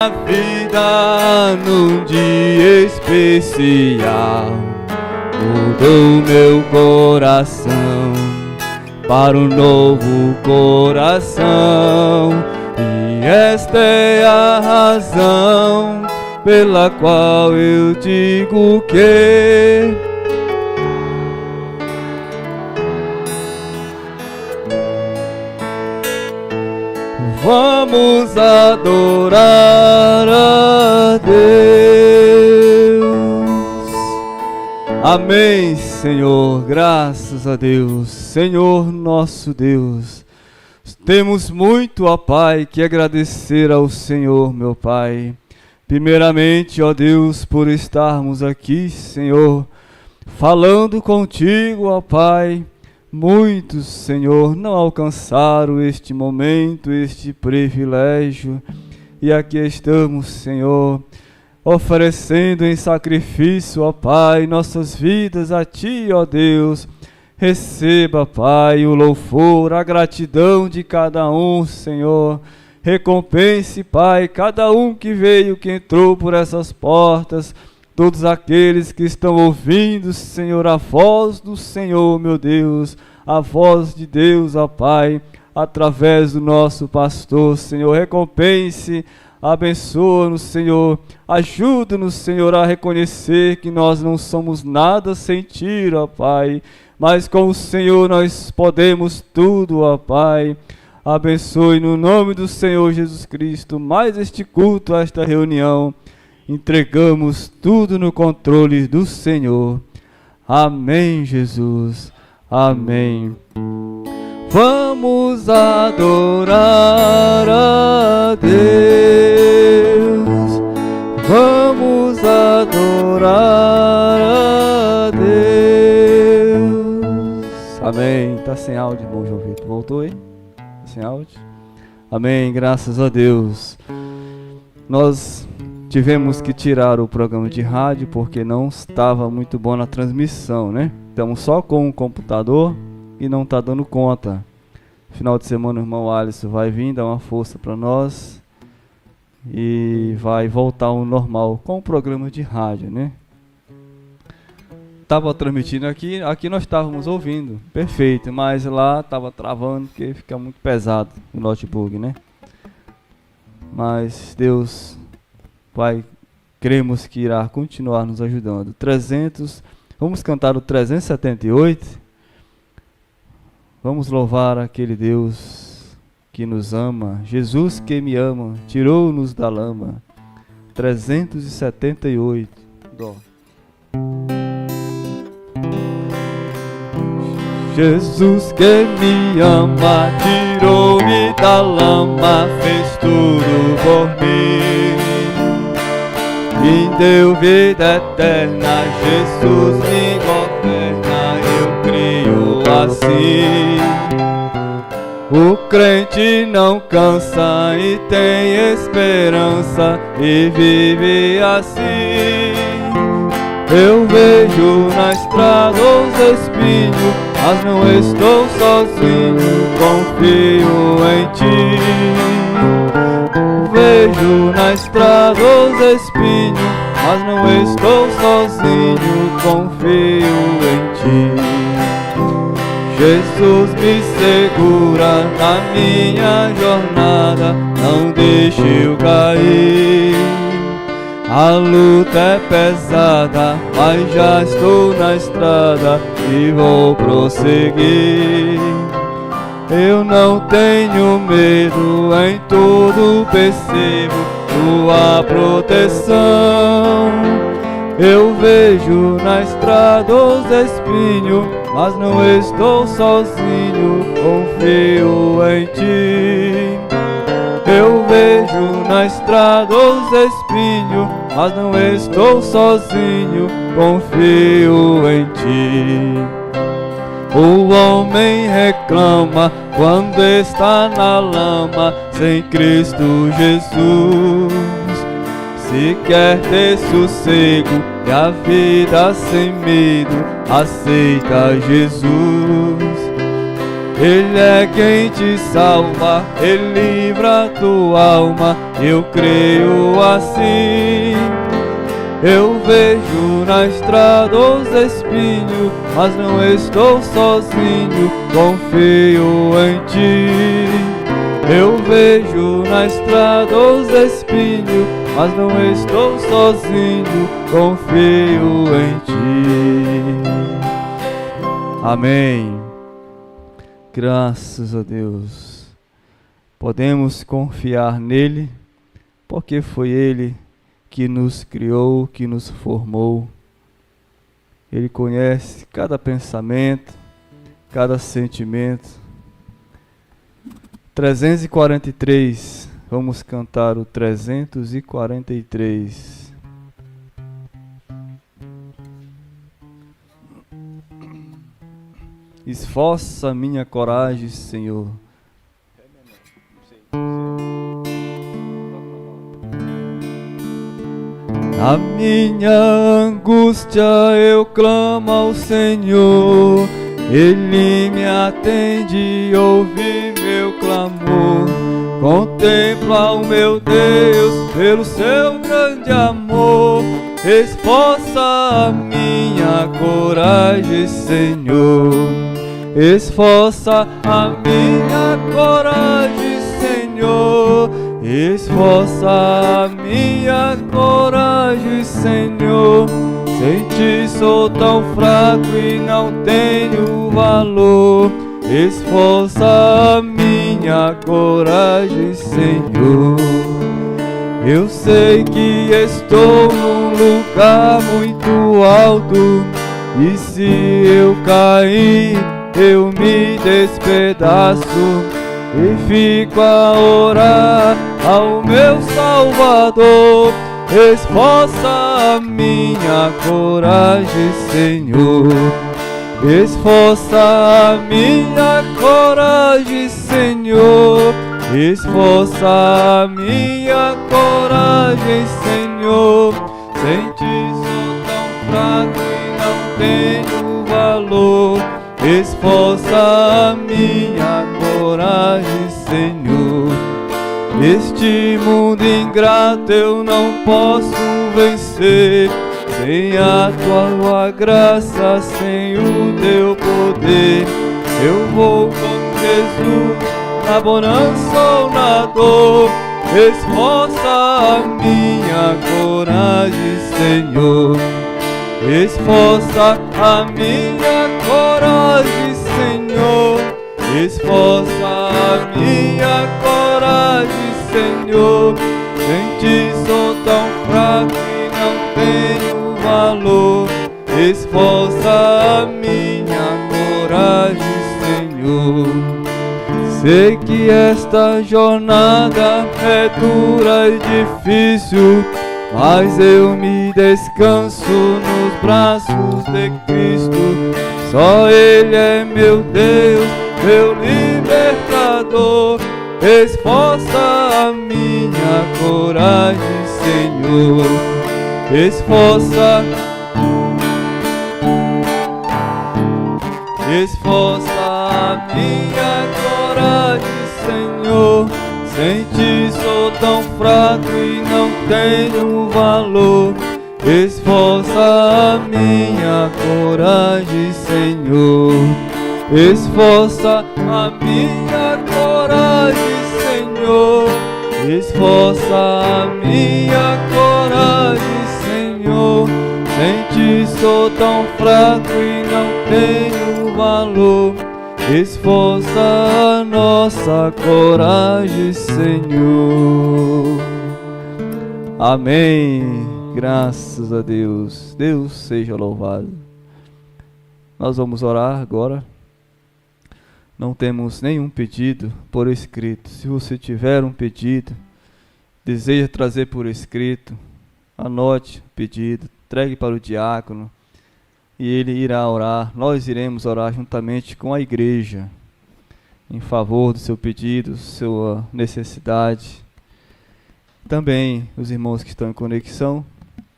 A vida num dia especial mudou meu coração para um novo coração, e esta é a razão pela qual eu digo que vamos adorar a Deus. Amém, Senhor, graças a Deus. Senhor nosso Deus, temos muito, ó Pai, que agradecer ao Senhor, meu Pai. Primeiramente, ó Deus, por estarmos aqui, Senhor, falando contigo, ó Pai. Muitos, Senhor, não alcançaram este momento, este privilégio, e aqui estamos, Senhor, oferecendo em sacrifício, ó Pai, nossas vidas a Ti, ó Deus. Receba, Pai, o louvor, a gratidão de cada um, Senhor. Recompense, Pai, cada um que veio, que entrou por essas portas, todos aqueles que estão ouvindo, Senhor, a voz do Senhor, meu Deus, a voz de Deus, ó Pai, através do nosso pastor, Senhor. Recompense, abençoa-nos, Senhor, ajuda-nos, Senhor, a reconhecer que nós não somos nada sem Ti, ó Pai, mas com o Senhor nós podemos tudo, ó Pai. Abençoe no nome do Senhor Jesus Cristo mais este culto, esta reunião. Entregamos tudo no controle do Senhor. Amém, Jesus. Amém. Vamos adorar a Deus. Vamos adorar a Deus. Amém. Tá sem áudio, irmão João Vitor. Voltou aí? Tá sem áudio? Amém. Graças a Deus. Nós tivemos que tirar o programa de rádio porque não estava muito bom na transmissão, né? Estamos só com o computador e não está dando conta. Final de semana o irmão Alisson vai vir dar uma força para nós e vai voltar ao normal com o programa de rádio, né? Estava transmitindo aqui nós estávamos ouvindo, perfeito, mas lá estava travando porque fica muito pesado o notebook, né? Mas Deus, Pai, cremos que irá continuar nos ajudando. Vamos cantar o 378. Vamos louvar aquele Deus que nos ama. Jesus que me ama, tirou-nos da lama. 378. Dó. Jesus que me ama, tirou-me da lama, fez tudo por mim. Me deu vida eterna, Jesus me governa, eu creio assim. O crente não cansa e tem esperança e vive assim. Eu vejo na estrada os espinhos, mas não estou sozinho, confio em Ti. Vejo na estrada os espinhos, mas não estou sozinho, confio em Ti. Jesus me segura na minha jornada, não deixe eu cair. A luta é pesada, mas já estou na estrada e vou prosseguir. Eu não tenho medo, em tudo percebo Tua proteção. Eu vejo na estrada os espinhos, mas não estou sozinho, confio em Ti. Eu vejo na estrada os espinhos, mas não estou sozinho, confio em Ti. O homem reclama quando está na lama, sem Cristo Jesus. Se quer ter sossego e a vida sem medo, aceita Jesus. Ele é quem te salva, Ele livra tua alma, eu creio assim. Eu vejo na estrada os espinhos, mas não estou sozinho, confio em ti. Eu vejo na estrada os espinhos, mas não estou sozinho, confio em ti. Amém. Graças a Deus. Podemos confiar nele, porque foi ele que nos criou, que nos formou. Ele conhece cada pensamento, cada sentimento. 343, vamos cantar o 343. Esforça minha coragem, Senhor. Na minha angústia eu clamo ao Senhor, Ele me atende, ouve meu clamor. Contempla o meu Deus pelo seu grande amor. Esforça a minha coragem, Senhor. Esforça a minha coragem, Senhor. Esforça a minha coragem, Senhor. Sem ti sou tão fraco e não tenho valor. Esforça a minha coragem, Senhor. Eu sei que estou num lugar muito alto, e se eu cair, eu me despedaço e fico a orar ao meu Salvador. Esforça a minha coragem, Senhor. Esforça a minha coragem, Senhor. Esforça a minha coragem, Senhor. Sem ti sou tão fraco e não tenho valor. Esforça a minha coragem, Senhor. Este mundo ingrato eu não posso vencer sem a tua graça, sem o teu poder. Eu vou com Jesus na bonança ou na dor. Esforça a minha coragem, Senhor. Esforça a minha coragem, Senhor. Esforça a minha coragem, Senhor. Sem ti sou tão fraco e não tenho valor. Esforça a minha coragem, Senhor. Sei que esta jornada é dura e difícil, mas eu me descanso nos braços de Cristo. Só Ele é meu Deus, meu libertador. Esforça a minha coragem, Senhor. Esforça a minha coragem, Senhor. Sem ti sou tão fraco e não tenho valor. Esforça a minha coragem, Senhor. Esforça a minha coragem, Senhor. Esforça a minha coragem, Senhor. Sem ti sou tão fraco e não tenho valor. Esforça a nossa coragem, Senhor. Amém. Graças a Deus. Deus seja louvado. Nós vamos orar agora. Não temos nenhum pedido por escrito. Se você tiver um pedido, deseja trazer por escrito, anote o pedido, entregue para o diácono e ele irá orar. Nós iremos orar juntamente com a igreja em favor do seu pedido, sua necessidade. Também os irmãos que estão em conexão,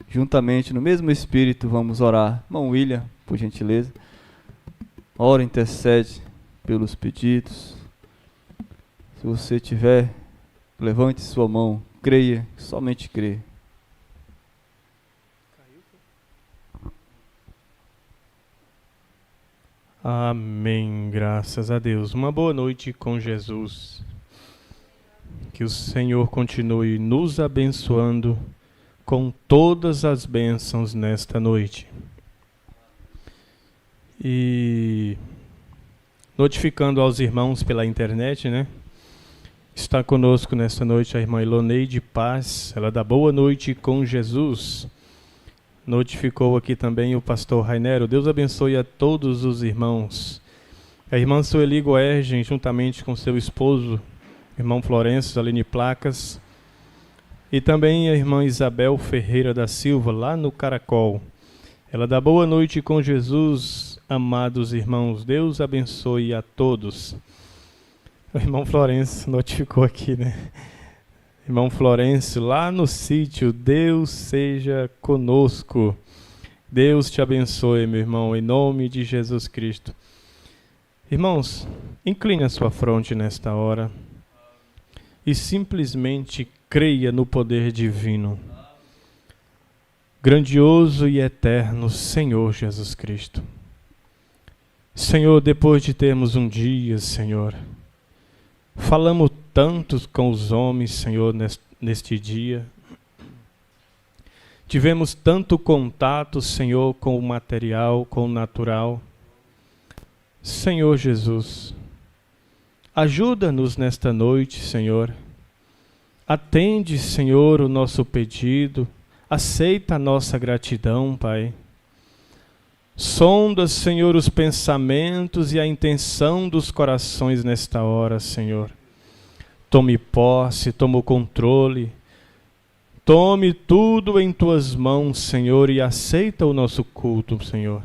juntamente no mesmo espírito, vamos orar. Irmão William, por gentileza, ora, intercede pelos pedidos. Se você tiver, levante sua mão, creia, somente crê. Amém, graças a Deus. Uma boa noite com Jesus. Que o Senhor continue nos abençoando com todas as bênçãos nesta noite. E notificando aos irmãos pela internet, né? Está conosco nesta noite a irmã Iloneide Paz, ela dá boa noite com Jesus. Notificou aqui também o pastor Rainero. Deus abençoe a todos os irmãos. A irmã Sueli Goergen, juntamente com seu esposo, irmão Florencio Aline Placas, e também a irmã Isabel Ferreira da Silva, lá no Caracol. Ela dá boa noite com Jesus, amados irmãos. Deus abençoe a todos. O irmão Florencio notificou aqui, né? Irmão Florencio, lá no sítio, Deus seja conosco. Deus te abençoe, meu irmão, em nome de Jesus Cristo. Irmãos, incline a sua fronte nesta hora e simplesmente creia no poder divino, grandioso e eterno Senhor Jesus Cristo. Senhor, depois de termos um dia, Senhor, falamos tantos com os homens, Senhor, neste dia. Tivemos tanto contato, Senhor, com o material, com o natural. Senhor Jesus, ajuda-nos nesta noite, Senhor. Atende, Senhor, o nosso pedido. Aceita a nossa gratidão, Pai. Sonda, Senhor, os pensamentos e a intenção dos corações nesta hora, Senhor. Tome posse, toma o controle. Tome tudo em Tuas mãos, Senhor, e aceita o nosso culto, Senhor.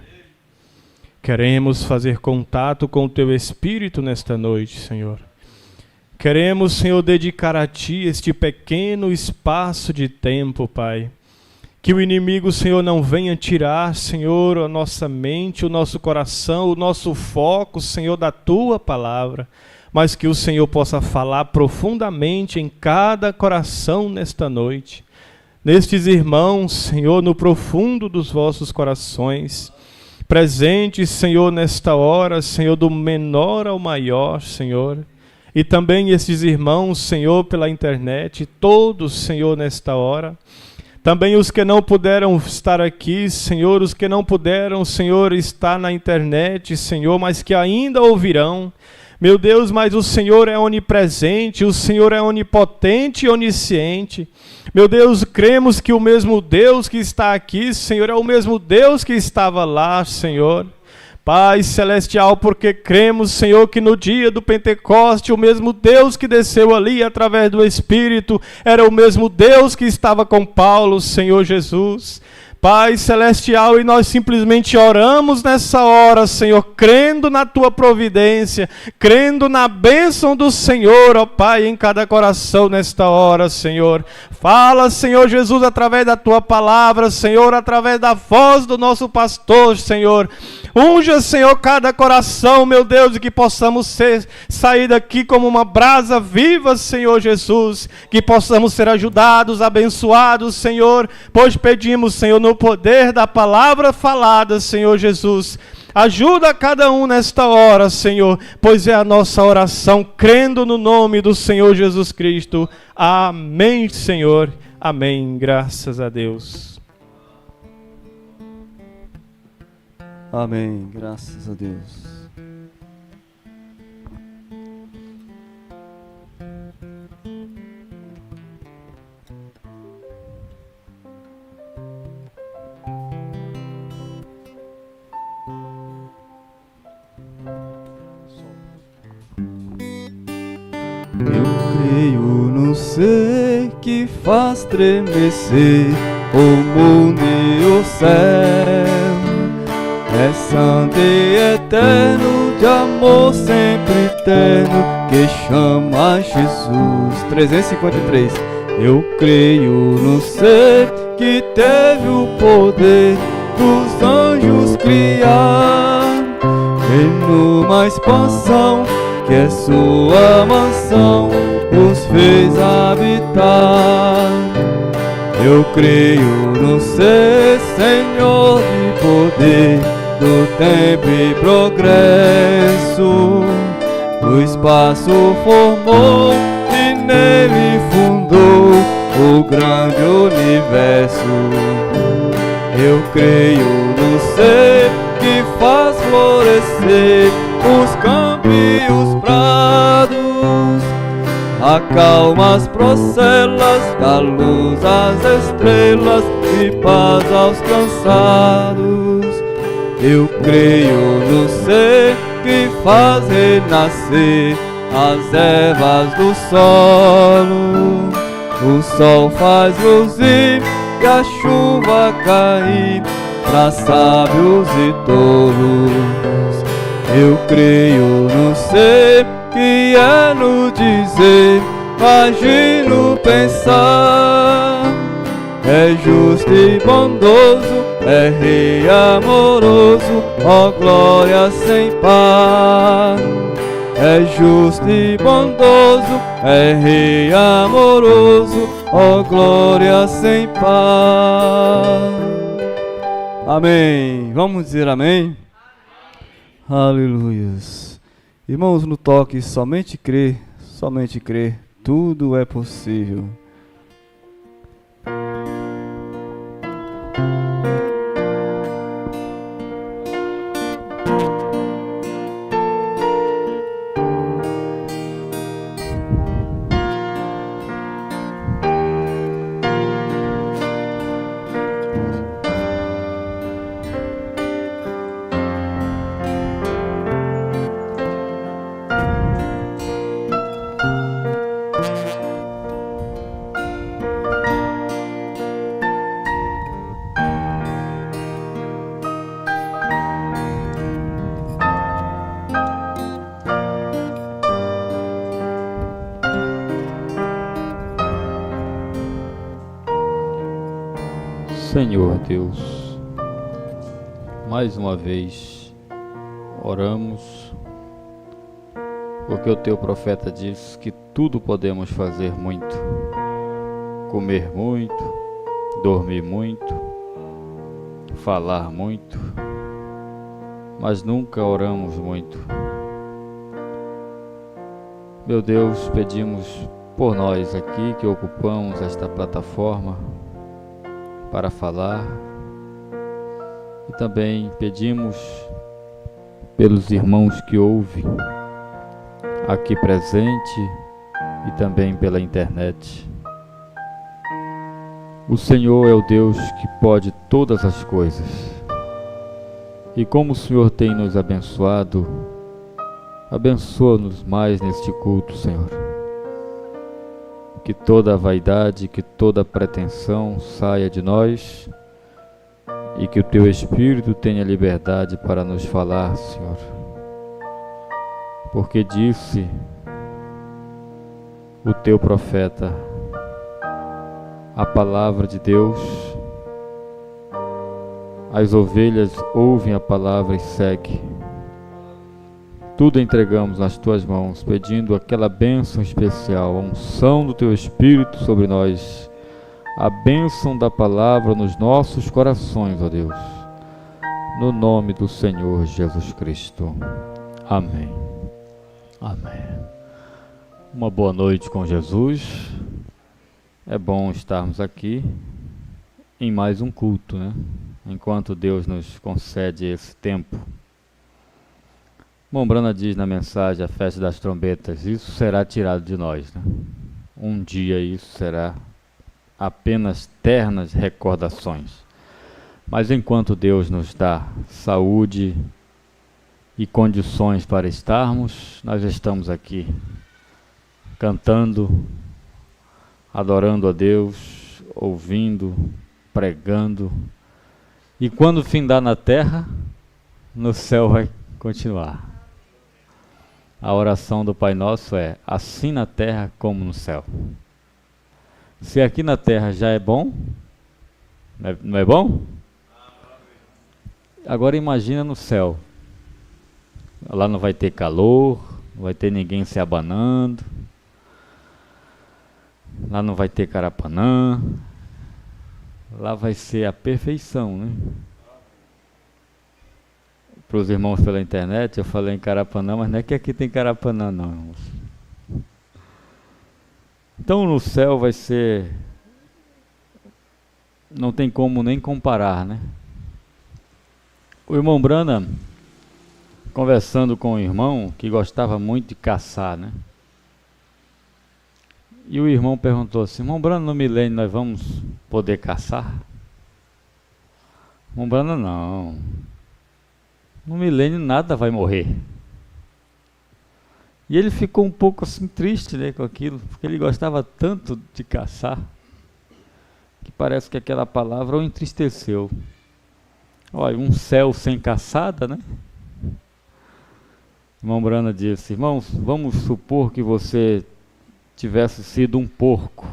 Queremos fazer contato com o Teu Espírito nesta noite, Senhor. Queremos, Senhor, dedicar a Ti este pequeno espaço de tempo, Pai. Que o inimigo, Senhor, não venha tirar, Senhor, a nossa mente, o nosso coração, o nosso foco, Senhor, da Tua palavra. Mas que o Senhor possa falar profundamente em cada coração nesta noite. Nestes irmãos, Senhor, no profundo dos vossos corações. Presentes, Senhor, nesta hora, Senhor, do menor ao maior, Senhor. E também estes irmãos, Senhor, pela internet, todos, Senhor, nesta hora. Também os que não puderam estar aqui, Senhor, os que não puderam, Senhor, estar na internet, Senhor, mas que ainda ouvirão. Meu Deus, mas o Senhor é onipresente, o Senhor é onipotente e onisciente. Meu Deus, cremos que o mesmo Deus que está aqui, Senhor, é o mesmo Deus que estava lá, Senhor. Pai celestial, porque cremos, Senhor, que no dia do Pentecoste, o mesmo Deus que desceu ali através do Espírito, era o mesmo Deus que estava com Paulo, Senhor Jesus. Pai celestial, e nós simplesmente oramos nessa hora, Senhor, crendo na Tua providência, crendo na bênção do Senhor, ó Pai, em cada coração nesta hora, Senhor. Fala, Senhor Jesus, através da Tua palavra, Senhor, através da voz do nosso pastor, Senhor. Unja, Senhor, cada coração, meu Deus, e que possamos sair daqui como uma brasa viva, Senhor Jesus, que possamos ser ajudados, abençoados, Senhor, pois pedimos, Senhor, no poder da palavra falada, Senhor Jesus. Ajuda cada um nesta hora, Senhor, pois é a nossa oração, crendo no nome do Senhor Jesus Cristo. Amém, Senhor. Amém. Graças a Deus. Amém, graças a Deus. Eu creio no ser que faz tremecer o mundo e o céu. É santo e eterno, de amor sempre eterno, que chama Jesus. 353. Eu creio no ser que teve o poder dos anjos criar. Ele numa expansão que é sua mansão, os fez habitar. Eu creio no ser Senhor de poder, do tempo e progresso. O espaço formou e nele fundou o grande universo. Eu creio no ser que faz florescer os campos e os prados, acalma as procelas, dá luz às estrelas e paz aos cansados. Eu creio no ser que faz renascer as ervas do solo. O sol faz luzir e a chuva cair para sábios e tolos. Eu creio no ser que é no dizer, agir no pensar. É justo e bondoso, é rei amoroso, ó glória sem par. É justo e bondoso, é rei amoroso, ó glória sem par. Amém. Vamos dizer amém? Aleluias. Irmãos, no toque, somente crer, tudo é possível. Senhor Deus, mais uma vez oramos, porque o teu profeta diz que tudo podemos fazer muito, comer muito, dormir muito, falar muito, mas nunca oramos muito. Meu Deus, pedimos por nós aqui que ocupamos esta plataforma para falar, e também pedimos pelos irmãos que ouvem aqui presente e também pela internet. O Senhor é o Deus que pode todas as coisas, e como o Senhor tem nos abençoado, abençoa-nos mais neste culto, Senhor. Que toda a vaidade, que toda a pretensão saia de nós e que o Teu Espírito tenha liberdade para nos falar, Senhor. Porque disse o Teu profeta, a palavra de Deus, as ovelhas ouvem a palavra e seguem. Tudo entregamos nas Tuas mãos, pedindo aquela bênção especial, a unção do Teu Espírito sobre nós, a bênção da palavra nos nossos corações, ó Deus, no nome do Senhor Jesus Cristo. Amém. Amém. Uma boa noite com Jesus. É bom estarmos aqui em mais um culto, né? Enquanto Deus nos concede esse tempo. Mombrana diz na mensagem, a festa das trombetas, isso será tirado de nós, né? Um dia isso será apenas ternas recordações. Mas enquanto Deus nos dá saúde e condições para estarmos, nós estamos aqui cantando, adorando a Deus, ouvindo, pregando. E quando findar na terra, no céu vai continuar. A oração do Pai Nosso é assim na terra como no céu. Se aqui na terra já é bom, não é bom? Agora imagina no céu. Lá não vai ter calor, não vai ter ninguém se abanando. Lá não vai ter carapanã. Lá vai ser a perfeição, né? Para os irmãos pela internet, eu falei em Carapanã, mas não é que aqui tem Carapanã, não, irmãos. Então no céu vai ser... Não tem como nem comparar, né? O irmão Brana, conversando com o irmão, que gostava muito de caçar, né? E o irmão perguntou assim: irmão Brana, no milênio nós vamos poder caçar? Irmão Brana, não. No milênio nada vai morrer. E ele ficou um pouco assim triste, né, com aquilo, porque ele gostava tanto de caçar, que parece que aquela palavra o entristeceu. Olha, um céu sem caçada, né? Irmão Brana disse: irmãos, vamos supor que você tivesse sido um porco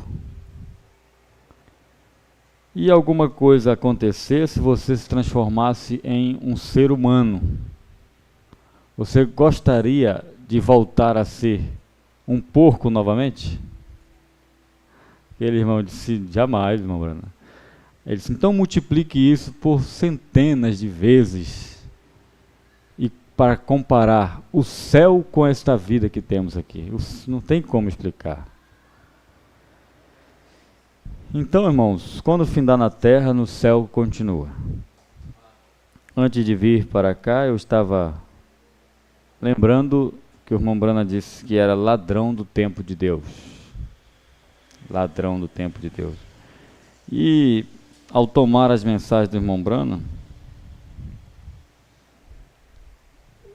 e alguma coisa acontecesse, você se transformasse em um ser humano. Você gostaria de voltar a ser um porco novamente? Aquele irmão disse: jamais, irmão Brana. Ele disse: então multiplique isso por centenas de vezes, e para comparar o céu com esta vida que temos aqui. Não tem como explicar. Então, irmãos, quando findar na terra, no céu continua. Antes de vir para cá, eu estava lembrando que o irmão Brana disse que era ladrão do tempo de Deus. Ladrão do tempo de Deus. E ao tomar as mensagens do irmão Brana,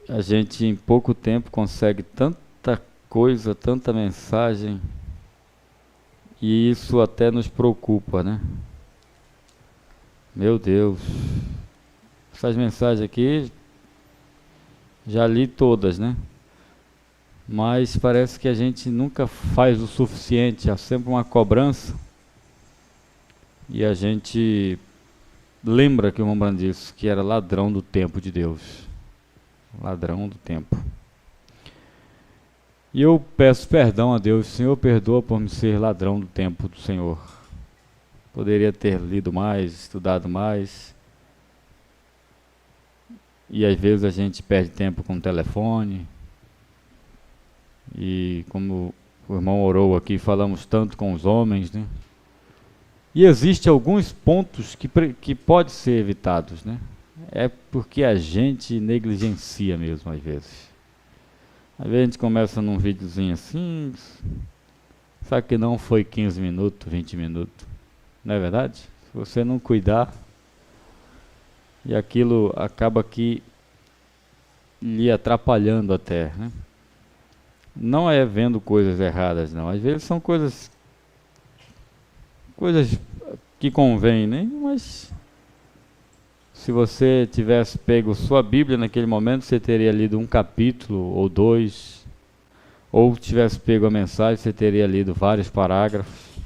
a gente em pouco tempo consegue tanta coisa, tanta mensagem, e isso até nos preocupa, né? Meu Deus, essas mensagens aqui já li todas, né? Mas parece que a gente nunca faz o suficiente, há sempre uma cobrança. E a gente lembra que o irmão Brana disse que era ladrão do tempo de Deus. Ladrão do tempo. E eu peço perdão a Deus: Senhor, perdoa por me ser ladrão do tempo do Senhor. Poderia ter lido mais, estudado mais. E às vezes a gente perde tempo com o telefone. E como o irmão orou aqui, falamos tanto com os homens, né? E existem alguns pontos que podem ser evitados, né? É porque a gente negligencia mesmo, às vezes. Às vezes a gente começa num videozinho assim, sabe que não foi 15 minutos, 20 minutos. Não é verdade? Se você não cuidar, e aquilo acaba aqui lhe atrapalhando até, né? Não é vendo coisas erradas, não. Às vezes são coisas que convêm, né? Mas se você tivesse pego sua Bíblia naquele momento, você teria lido um capítulo ou dois, ou tivesse pego a mensagem, você teria lido vários parágrafos,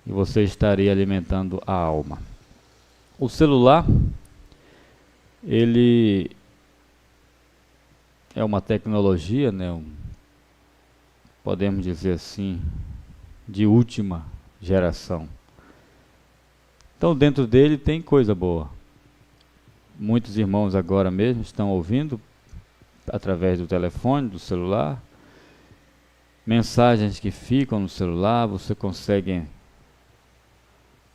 e você estaria alimentando a alma. O celular, ele é uma tecnologia, né? Podemos dizer assim, de última geração. Então dentro dele tem coisa boa. Muitos irmãos agora mesmo estão ouvindo através do telefone, do celular, mensagens que ficam no celular. Você consegue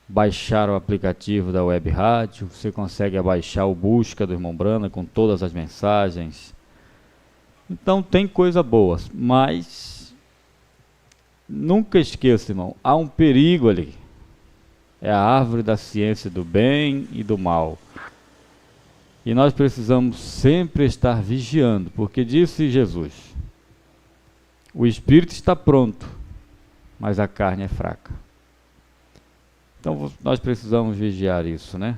baixar o aplicativo da Web Rádio, você consegue baixar o Busca do irmão Brana com todas as mensagens. Então tem coisa boa, mas nunca esqueça, irmão, há um perigo ali. É a árvore da ciência do bem e do mal. E nós precisamos sempre estar vigiando, porque disse Jesus: o espírito está pronto, mas a carne é fraca. Então nós precisamos vigiar isso, né?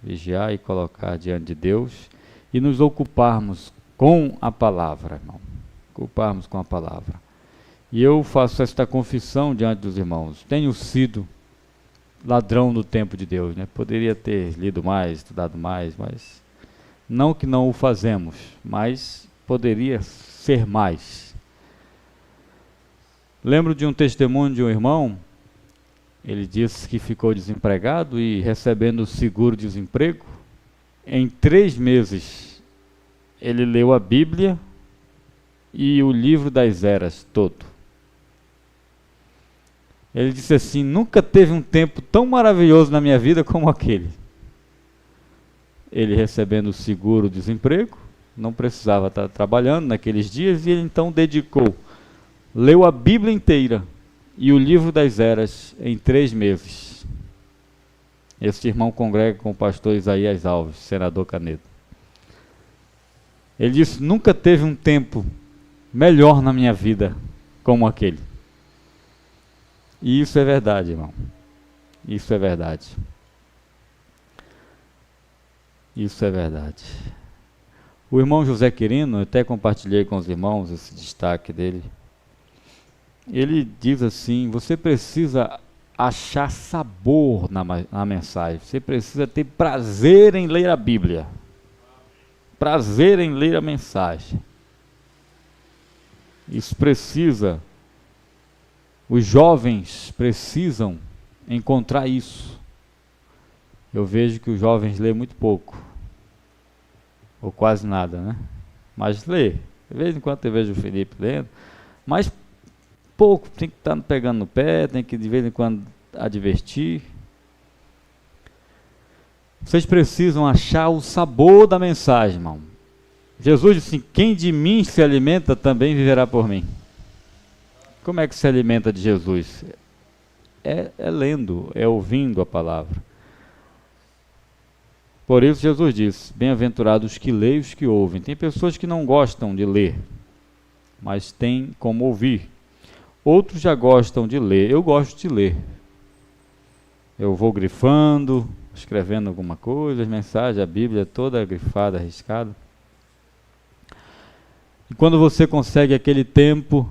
Vigiar e colocar diante de Deus e nos ocuparmos com a palavra, irmão. Ocuparmos com a palavra. E eu faço esta confissão diante dos irmãos: tenho sido ladrão do tempo de Deus, né? Poderia ter lido mais, estudado mais, mas Não que não o fazemos, mas poderia ser mais. Lembro de um testemunho de um irmão. Ele disse que ficou desempregado e recebendo seguro-desemprego. Em 3 meses, ele leu a Bíblia e o livro das eras todo. Ele disse assim: nunca teve um tempo tão maravilhoso na minha vida como aquele. Ele recebendo o seguro-desemprego, não precisava estar trabalhando naqueles dias, e ele então leu a Bíblia inteira e o livro das eras em 3 meses. Esse irmão congrega com o pastor Isaías Alves, senador Canedo. Ele disse: nunca teve um tempo melhor na minha vida como aquele. E isso é verdade, irmão. Isso é verdade. Isso é verdade. O irmão José Quirino, eu até compartilhei com os irmãos esse destaque dele. Ele diz assim: você precisa achar sabor na mensagem. Você precisa ter prazer em ler a Bíblia. Prazer em ler a mensagem. Isso precisa. Os jovens precisam encontrar isso. Eu vejo que os jovens lêem muito pouco. Ou quase nada, né? Mas lê. De vez em quando eu vejo o Felipe lendo. Mas pouco, tem que estar pegando no pé, tem que de vez em quando advertir. Vocês precisam achar o sabor da mensagem, irmão. Jesus disse assim: quem de mim se alimenta também viverá por mim. Como é que se alimenta de Jesus? É lendo, é ouvindo a palavra. Por isso Jesus disse: bem-aventurados os que leem e os que ouvem. Tem pessoas que não gostam de ler, mas tem como ouvir. Outros já gostam de ler. Eu gosto de ler. Eu vou grifando, escrevendo alguma coisa, as mensagens, a Bíblia toda grifada, arriscada. E quando você consegue aquele tempo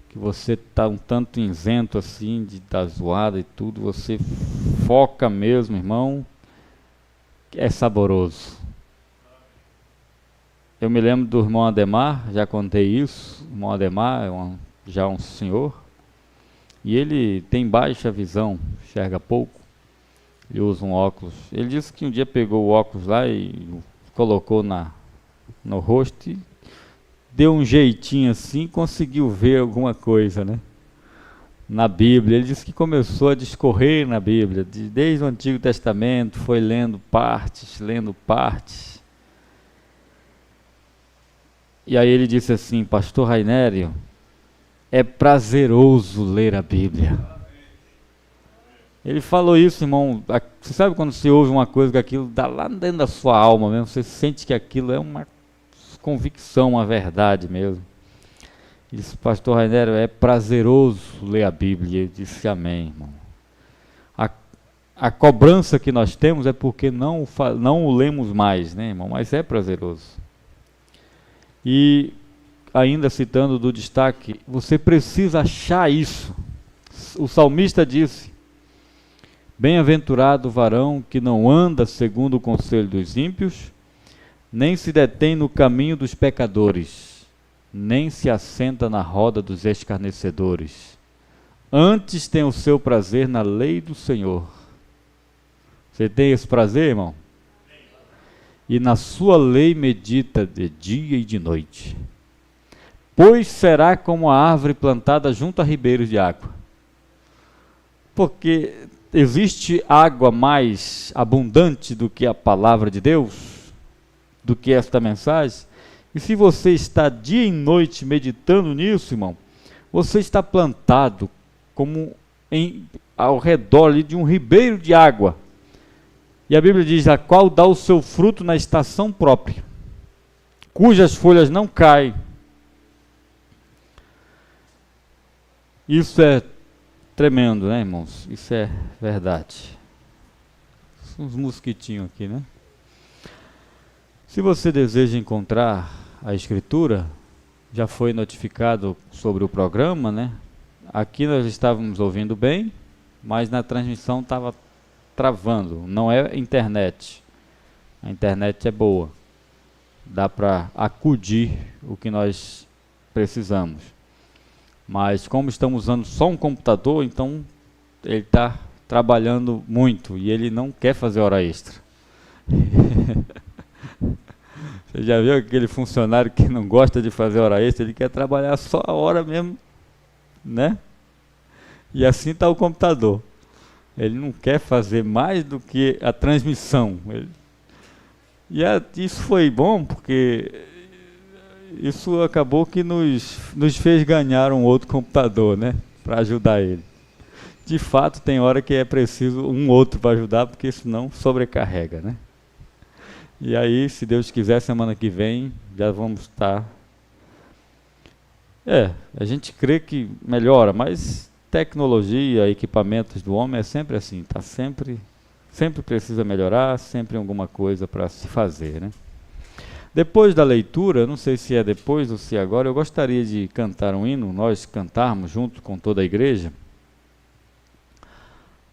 que você está um tanto isento assim, de estar zoada e tudo, você foca mesmo, irmão, é saboroso. Eu me lembro do irmão Ademar, já contei isso. O irmão Ademar é já um senhor, e ele tem baixa visão, enxerga pouco, ele usa um óculos. Ele disse que um dia pegou o óculos lá e colocou no rosto e deu um jeitinho assim, conseguiu ver alguma coisa, né? Na Bíblia. Ele disse que começou a discorrer na Bíblia, desde o Antigo Testamento, foi lendo partes. E aí ele disse assim: pastor Rainério, é prazeroso ler a Bíblia. Ele falou isso, irmão. Você sabe quando você ouve uma coisa que aquilo dá lá dentro da sua alma mesmo, você sente que aquilo é uma convicção, uma verdade mesmo. Ele disse: pastor Rainério, é prazeroso ler a Bíblia. Ele disse: amém, irmão. A cobrança que nós temos é porque não o lemos mais, né, irmão? Mas é prazeroso. E ainda citando do destaque, você precisa achar isso. O salmista disse: bem-aventurado o varão que não anda segundo o conselho dos ímpios, nem se detém no caminho dos pecadores, nem se assenta na roda dos escarnecedores. Antes tem o seu prazer na lei do Senhor. Você tem esse prazer, irmão? E na sua lei medita de dia e de noite. Pois será como a árvore plantada junto a ribeiros de água. Porque existe água mais abundante do que a palavra de Deus, do que esta mensagem. E se você está dia e noite meditando nisso, irmão, você está plantado como ao redor ali de um ribeiro de água. E a Bíblia diz: a qual dá o seu fruto na estação própria, cujas folhas não caem. Isso é tremendo, né, irmãos? Isso é verdade. Uns mosquitinhos aqui, né? Se você deseja encontrar a Escritura, já foi notificado sobre o programa, né? Aqui nós estávamos ouvindo bem, mas na transmissão estava travando. Não é internet. A internet é boa. dá para acudir o que nós precisamos. Mas como estamos usando só um computador, então ele está trabalhando muito e ele não quer fazer hora extra. Você já viu aquele funcionário que não gosta de fazer hora extra? Ele quer trabalhar só a hora mesmo, né? E assim está o computador. Ele não quer fazer mais do que a transmissão. Isso foi bom porque isso acabou que nos fez ganhar um outro computador, né? Para ajudar ele. De fato, tem hora que é preciso um outro para ajudar, porque senão sobrecarrega, né? E aí, se Deus quiser, semana que vem, já vamos estar... a gente crê que melhora, mas tecnologia, equipamentos do homem é sempre assim, tá sempre precisa melhorar, sempre alguma coisa para se fazer, né? Depois da leitura, não sei se é depois ou se é agora, eu gostaria de cantar um hino, nós cantarmos junto com toda a igreja,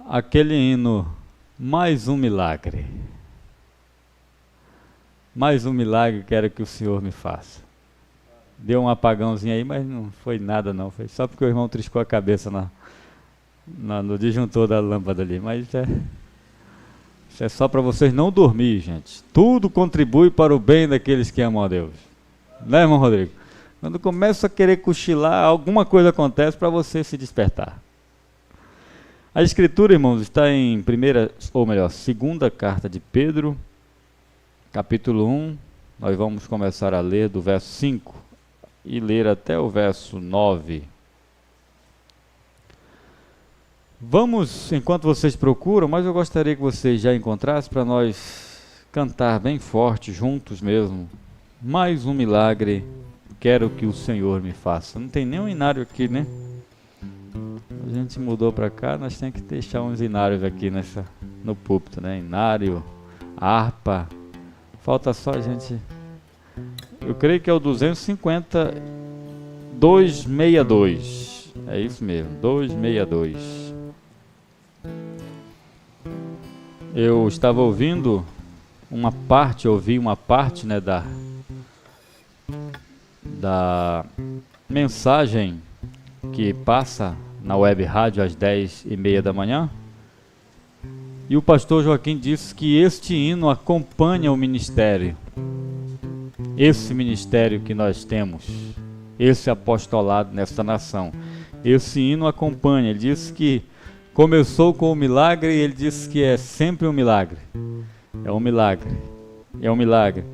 aquele hino, mais um milagre. Mais um milagre quero que o Senhor me faça. Deu um apagãozinho aí, mas não foi nada não, foi só porque o irmão triscou a cabeça no disjuntor da lâmpada ali, mas isso é só para vocês não dormir, gente. Tudo contribui para o bem daqueles que amam a Deus. Né, irmão Rodrigo? Quando começa a querer cochilar, alguma coisa acontece para você se despertar. A escritura, irmãos, está em segunda carta de Pedro, capítulo 1, nós vamos começar a ler do verso 5 e ler até o verso 9. Vamos, enquanto vocês procuram, mas eu gostaria que vocês já encontrassem para nós cantar bem forte, juntos mesmo. Mais um milagre, quero que o Senhor me faça. Não tem nenhum inário aqui, né? A gente mudou para cá, nós temos que deixar uns inários aqui no púlpito, né? Inário, harpa. Falta só a gente... Eu creio que é o 250, 262. É isso mesmo, 262. Eu estava ouvindo ouvi uma parte, né, da mensagem que passa na web rádio às 10h30 da manhã. E o pastor Joaquim disse que este hino acompanha o ministério. Esse ministério que nós temos, esse apostolado nesta nação. Esse hino acompanha. Ele disse que começou com o milagre e ele disse que é sempre um milagre. É um milagre. É um milagre.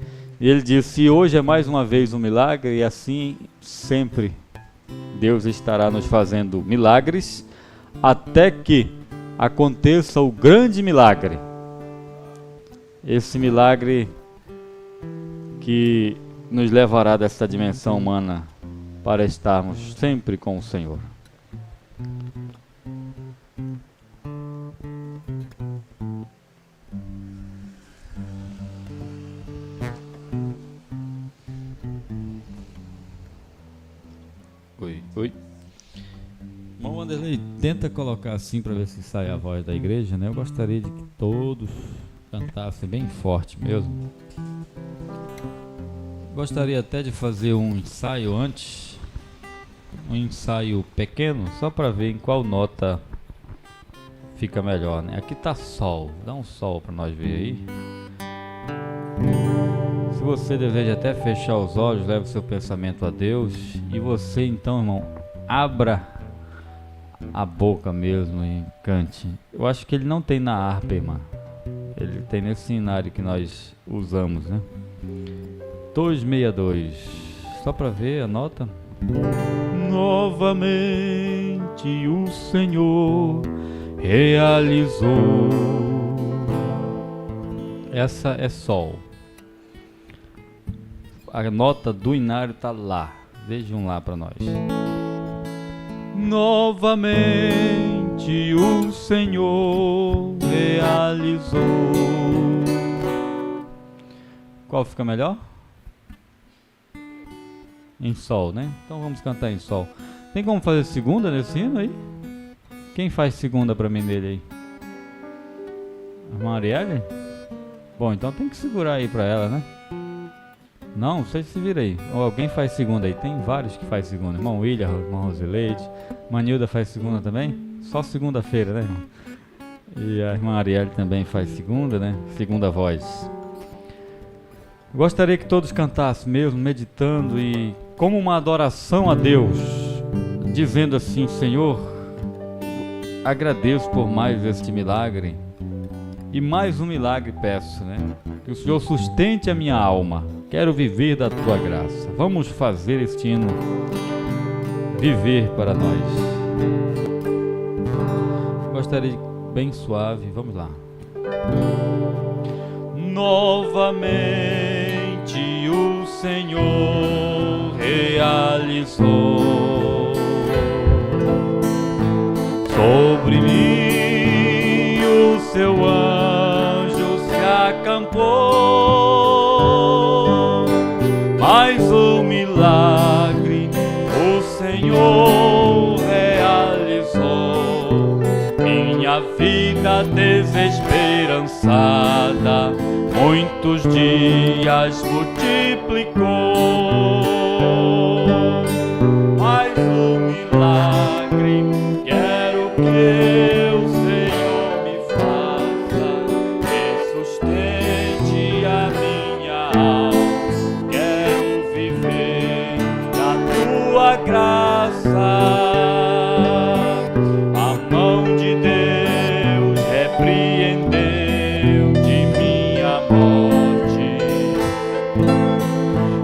E ele disse, e hoje é mais uma vez um milagre, e assim sempre Deus estará nos fazendo milagres, até que aconteça o grande milagre. Esse milagre que nos levará dessa dimensão humana para estarmos sempre com o Senhor. Oi. Irmão Wanderlei, tenta colocar assim para ver se sai a voz da igreja, né? Eu gostaria de que todos cantassem bem forte mesmo. Gostaria até de fazer um ensaio antes, um ensaio pequeno, só para ver em qual nota fica melhor, né? Aqui tá sol, dá um sol para nós ver aí. Se você deseja até fechar os olhos, leve o seu pensamento a Deus, e você então, irmão, abra a boca mesmo e cante. Eu acho que ele não tem na harpa, irmã. Ele tem nesse cenário que nós usamos, né? 262. Só para ver a nota. Novamente o Senhor realizou. Essa é sol. A nota do inário está lá. Vejam lá para nós. Novamente o Senhor realizou. Qual fica melhor? Em sol, né? Então vamos cantar em sol. Tem como fazer segunda nesse hino aí? Quem faz segunda para mim nele aí? A Marielle? Bom, então tem que segurar aí para ela, né? Não, vocês se viram aí. Ou alguém faz segunda aí. Tem vários que faz segunda. Irmão William, irmão Rosileide. Manilda faz segunda também? Só segunda-feira, né, irmão? E a irmã Arielle também faz segunda, né? Segunda voz. Gostaria que todos cantassem mesmo, meditando e como uma adoração a Deus, dizendo assim: Senhor, agradeço por mais este milagre e mais um milagre peço, né? Que o Senhor sustente a minha alma. Quero viver da Tua graça. Vamos fazer este hino viver para nós. Gostaria de bem suave, vamos lá. Novamente o Senhor realizou sobre mim, o seu anjo se acampou. Mais um milagre o Senhor realizou. Minha vida desesperançada muitos dias multiplicou. Mais um milagre quero que o Senhor me faça, que sustente a minha alma. Quero viver da Tua graça. A mão de Deus repreendeu de minha morte.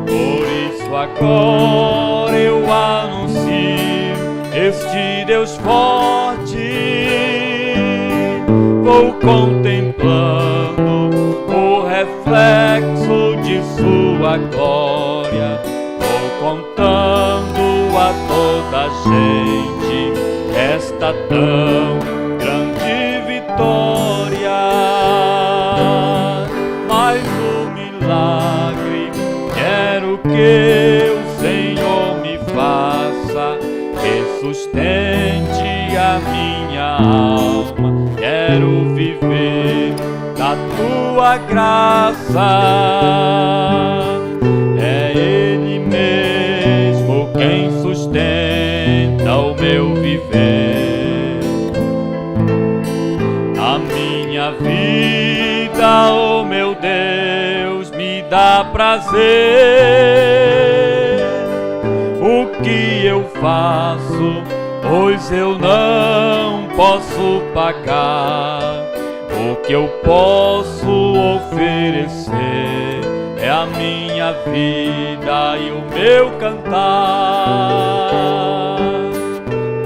Por isso agora eu anuncio este Deus forte. Vou contemplando o reflexo de Sua glória. Vou contando a toda gente esta tão grande vitória. Mais um milagre quero que o Senhor me faça, que sustente a minha alma. Quero viver da Tua graça. É Ele mesmo quem sustenta o meu viver. A minha vida, oh meu Deus, me dá prazer. O que eu faço, pois eu não posso pagar. O que eu posso oferecer é a minha vida e o meu cantar.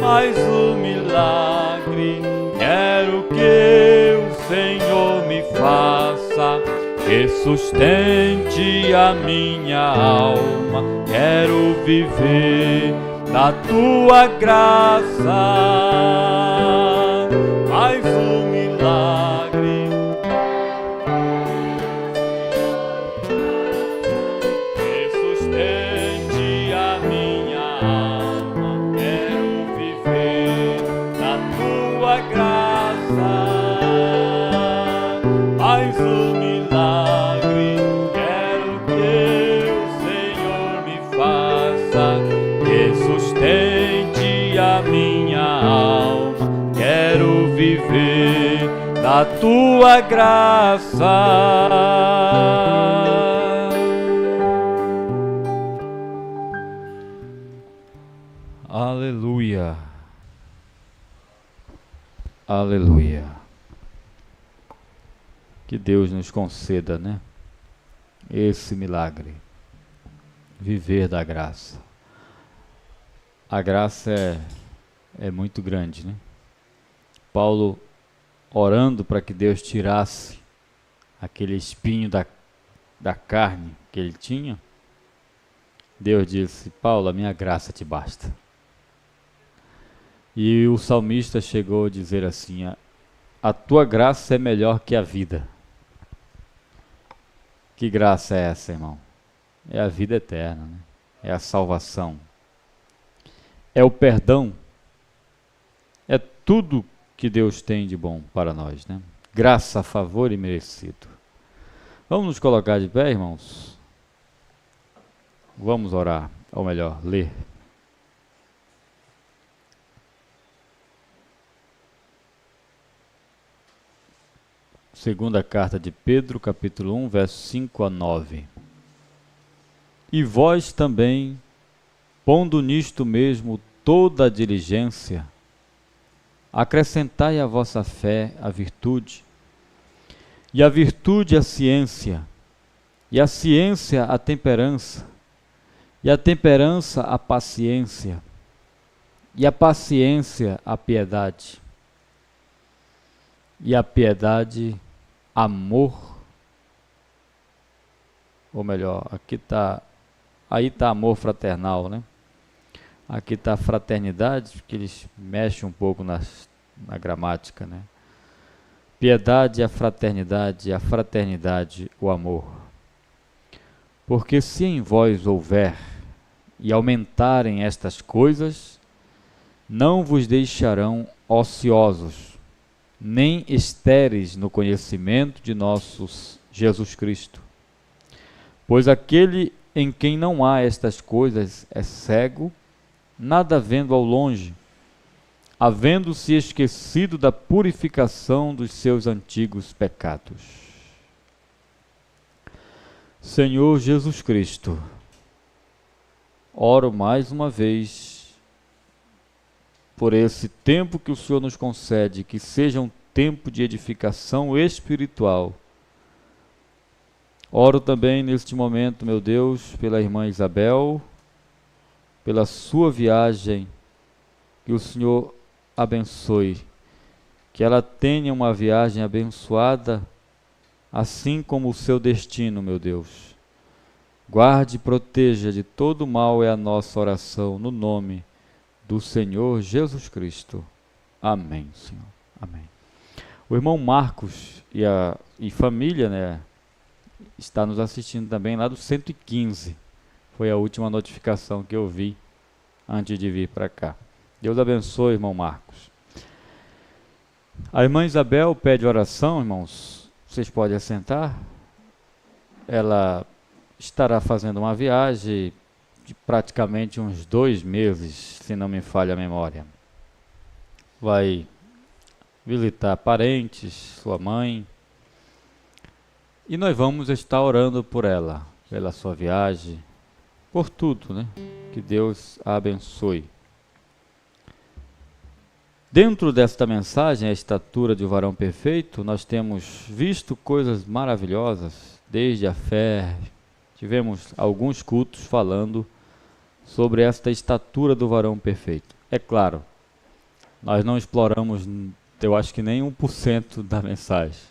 Mais um milagre quero que o Senhor me faça, que sustente a minha alma. Quero viver da Tua graça. Mais um milagre que sustente a minha alma. Quero viver da Tua graça. Mais um milagre quero que o Senhor me faça, que sustente a minha alma. Quero viver da Tua graça. Aleluia. Aleluia. Que Deus nos conceda, né? Esse milagre. Viver da graça. A graça é muito grande, né? Paulo orando para que Deus tirasse aquele espinho da carne que ele tinha. Deus disse: Paulo, a minha graça te basta. E o salmista chegou a dizer assim: a Tua graça é melhor que a vida. Que graça é essa, irmão? É a vida eterna, né? É a salvação. É o perdão. É tudo que Deus tem de bom para nós, né? Graça, favor e merecido. Vamos nos colocar de pé, irmãos? Vamos orar, ou melhor, ler. Segunda carta de Pedro, capítulo 1, versos 5 a 9. E vós também, pondo nisto mesmo toda a diligência, acrescentai à vossa fé a virtude, e a virtude a ciência, e a ciência a temperança, e a temperança a paciência, e a paciência a piedade, e a piedade amor, ou melhor, aí está amor fraternal, né? Aqui está fraternidade, porque eles mexem um pouco na gramática, né? Piedade, a fraternidade, o amor. Porque se em vós houver e aumentarem estas coisas, não vos deixarão ociosos, nem estéreis no conhecimento de nosso Jesus Cristo. Pois aquele em quem não há estas coisas é cego, nada vendo ao longe, havendo-se esquecido da purificação dos seus antigos pecados. Senhor Jesus Cristo, oro mais uma vez por esse tempo que o Senhor nos concede, que seja um tempo de edificação espiritual. Oro também neste momento, meu Deus, pela irmã Isabel, pela sua viagem, que o Senhor abençoe, que ela tenha uma viagem abençoada, assim como o seu destino, meu Deus. Guarde e proteja de todo mal é a nossa oração, no nome do Senhor Jesus Cristo. Amém, Senhor. Amém. O irmão Marcos e família, né, está nos assistindo também lá do 115. Foi a última notificação que eu vi antes de vir para cá. Deus abençoe, irmão Marcos. A irmã Isabel pede oração, irmãos. Vocês podem assentar. Ela estará fazendo uma viagem de praticamente uns 2 meses, se não me falha a memória. Vai visitar parentes, sua mãe. E nós vamos estar orando por ela, pela sua viagem, por tudo, né? Que Deus a abençoe. Dentro desta mensagem, a estatura de um varão perfeito, nós temos visto coisas maravilhosas, desde a fé. Tivemos alguns cultos falando sobre esta estatura do varão perfeito. É claro, nós não exploramos, eu acho que nem 1% da mensagem.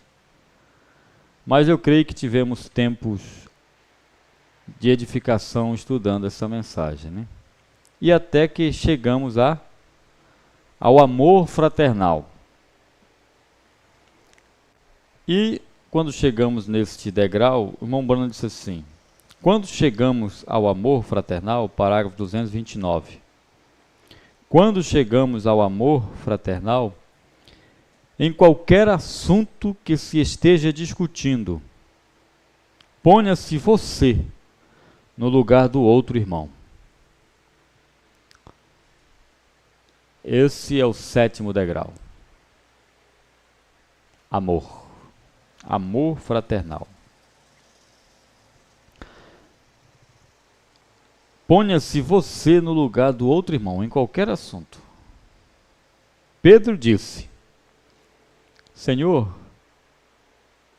Mas eu creio que tivemos tempos de edificação estudando essa mensagem, né? E até que chegamos ao amor fraternal. E quando chegamos neste degrau, o irmão Bruno disse assim: quando chegamos ao amor fraternal, parágrafo 229, quando chegamos ao amor fraternal, em qualquer assunto que se esteja discutindo, ponha-se você no lugar do outro irmão. Esse é o 7º degrau. Amor. Amor fraternal. Ponha-se você no lugar do outro irmão, em qualquer assunto. Pedro disse: Senhor,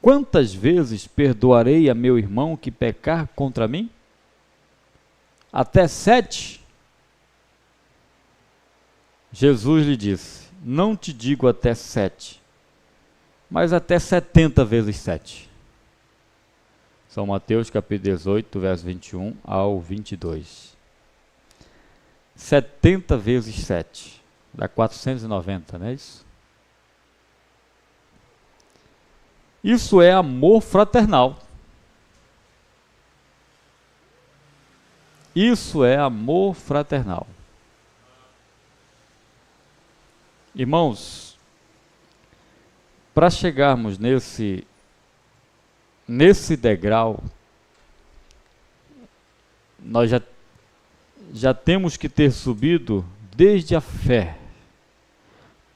quantas vezes perdoarei a meu irmão que pecar contra mim? Até 7? Jesus lhe disse: não te digo até 7, mas até 70 vezes 7. São Mateus capítulo 18, verso 21 ao 22. 70 vezes 7, dá 490, não é isso? Isso é amor fraternal. Isso é amor fraternal. Irmãos, para chegarmos nesse degrau, nós já temos que ter subido desde a fé.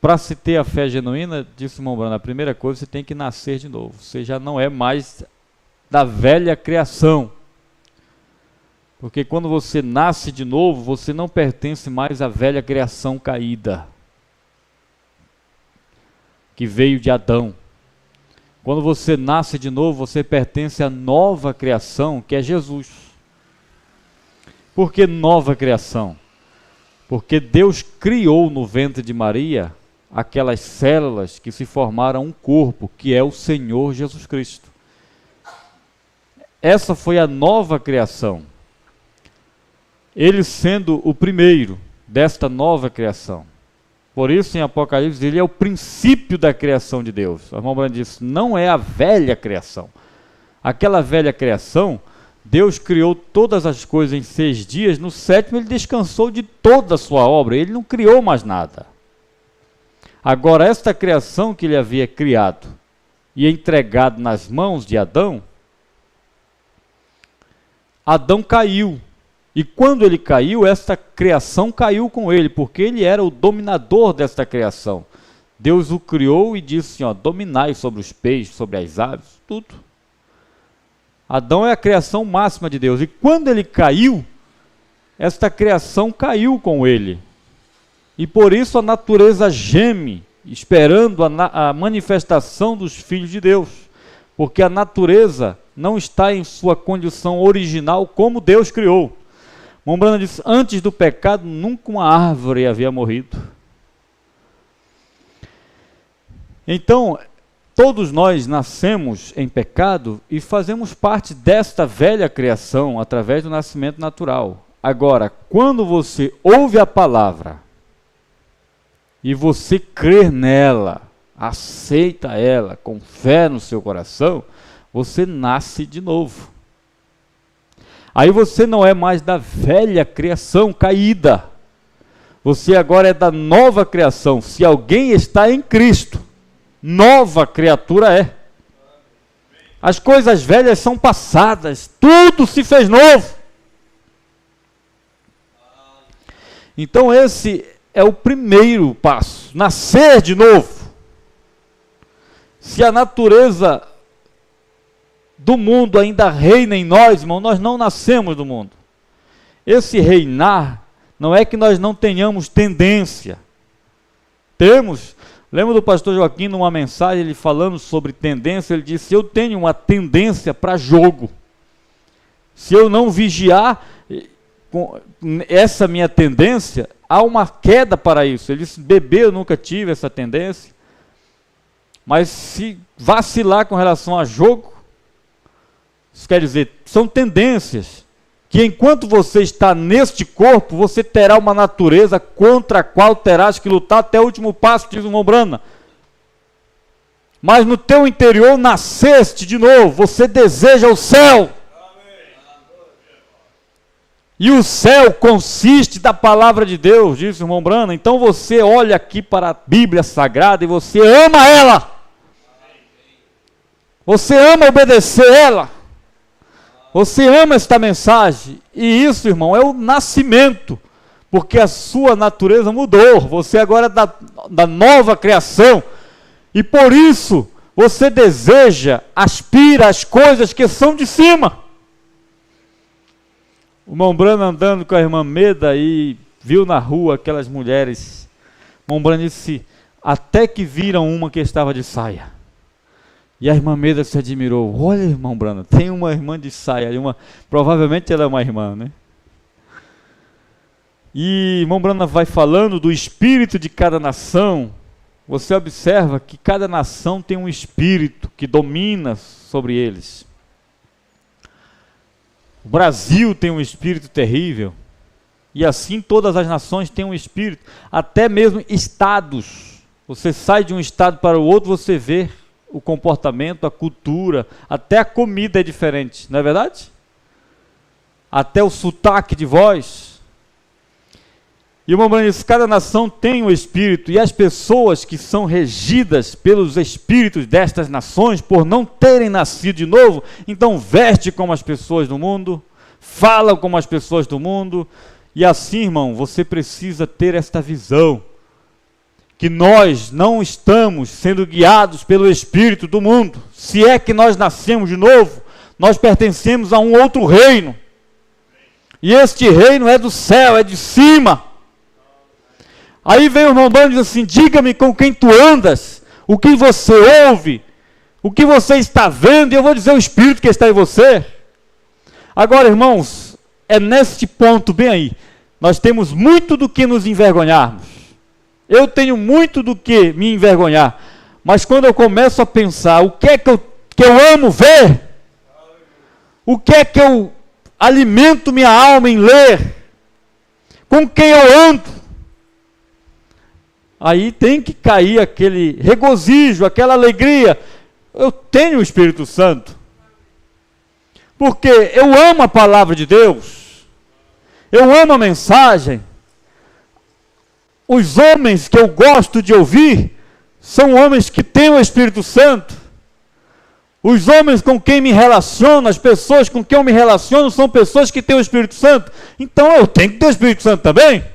Para se ter a fé genuína, disse o irmão Brando, a primeira coisa, você tem que nascer de novo. Você já não é mais da velha criação. Porque quando você nasce de novo, você não pertence mais à velha criação caída, que veio de Adão. Quando você nasce de novo, você pertence à nova criação, que é Jesus. Por que nova criação? Porque Deus criou no ventre de Maria aquelas células que se formaram um corpo, que é o Senhor Jesus Cristo. Essa foi a nova criação. Ele sendo o primeiro desta nova criação. Por isso, em Apocalipse, ele é o princípio da criação de Deus. O irmão Brando disse, não é a velha criação. Aquela velha criação, Deus criou todas as coisas em 6 dias, no 7º ele descansou de toda a sua obra, ele não criou mais nada. Agora, esta criação que ele havia criado e entregado nas mãos de Adão, Adão caiu. E quando ele caiu, esta criação caiu com ele, porque ele era o dominador desta criação. Deus o criou e disse assim, dominai sobre os peixes, sobre as aves, tudo. Adão é a criação máxima de Deus. E quando ele caiu, esta criação caiu com ele. E por isso a natureza geme, esperando a manifestação dos filhos de Deus. Porque a natureza não está em sua condição original como Deus criou. Mombrana disse, antes do pecado, nunca uma árvore havia morrido. Então, todos nós nascemos em pecado e fazemos parte desta velha criação através do nascimento natural. Agora, quando você ouve a palavra e você crê nela, aceita ela com fé no seu coração, você nasce de novo. Aí você não é mais da velha criação caída. Você agora é da nova criação. Se alguém está em Cristo, nova criatura é. As coisas velhas são passadas, tudo se fez novo. Então esse é o primeiro passo, nascer de novo. Se a natureza do mundo ainda reina em nós, irmão, nós não nascemos do mundo. Esse reinar não é que nós não tenhamos tendência. Temos. Lembra do pastor Joaquim, numa mensagem, ele falando sobre tendência, ele disse, eu tenho uma tendência para jogo. Se eu não vigiar com essa minha tendência, há uma queda para isso. Ele disse, beber eu nunca tive essa tendência, mas se vacilar com relação a jogo, isso quer dizer, são tendências, que enquanto você está neste corpo, você terá uma natureza contra a qual terás que lutar até o último passo, diz o Mombrana. Mas no teu interior nasceste de novo, você deseja o céu. E o céu consiste da palavra de Deus, diz o irmão Brana. Então você olha aqui para a Bíblia Sagrada e você ama ela. Você ama obedecer ela. Você ama esta mensagem. E isso, irmão, é o nascimento. Porque a sua natureza mudou. Você agora é da nova criação. E por isso você deseja, aspira as coisas que são de cima. O irmão Brana andando com a irmã Meda e viu na rua aquelas mulheres. O irmão Brana disse, até que viram uma que estava de saia. E a irmã Meda se admirou. Olha, irmão Brana, tem uma irmã de saia ali, provavelmente ela é uma irmã, né? E irmão Brana vai falando do espírito de cada nação. Você observa que cada nação tem um espírito que domina sobre eles. O Brasil tem um espírito terrível, e assim todas as nações têm um espírito, até mesmo estados. Você sai de um estado para o outro, você vê o comportamento, a cultura, até a comida é diferente, não é verdade? Até o sotaque de voz. E o irmão diz, cada nação tem um espírito, e as pessoas que são regidas pelos espíritos destas nações, por não terem nascido de novo, então veste como as pessoas do mundo, falam como as pessoas do mundo. E assim, irmão, você precisa ter esta visão, que nós não estamos sendo guiados pelo espírito do mundo. Se é que nós nascemos de novo, nós pertencemos a um outro reino. E este reino é do céu, é de cima. Aí vem o irmão Branham e diz assim: diga-me com quem tu andas, o que você ouve, o que você está vendo, e eu vou dizer o espírito que está em você. Agora, irmãos, é neste ponto bem aí, nós temos muito do que nos envergonharmos. Eu tenho muito do que me envergonhar, mas quando eu começo a pensar o que é que eu amo ver, o que é que eu alimento minha alma em ler, com quem eu ando, aí tem que cair aquele regozijo, aquela alegria. Eu tenho o Espírito Santo, porque eu amo a palavra de Deus, eu amo a mensagem. Os homens que eu gosto de ouvir são homens que têm o Espírito Santo. Os homens com quem me relaciono, as pessoas com quem eu me relaciono, são pessoas que têm o Espírito Santo. Então eu tenho que ter o Espírito Santo também.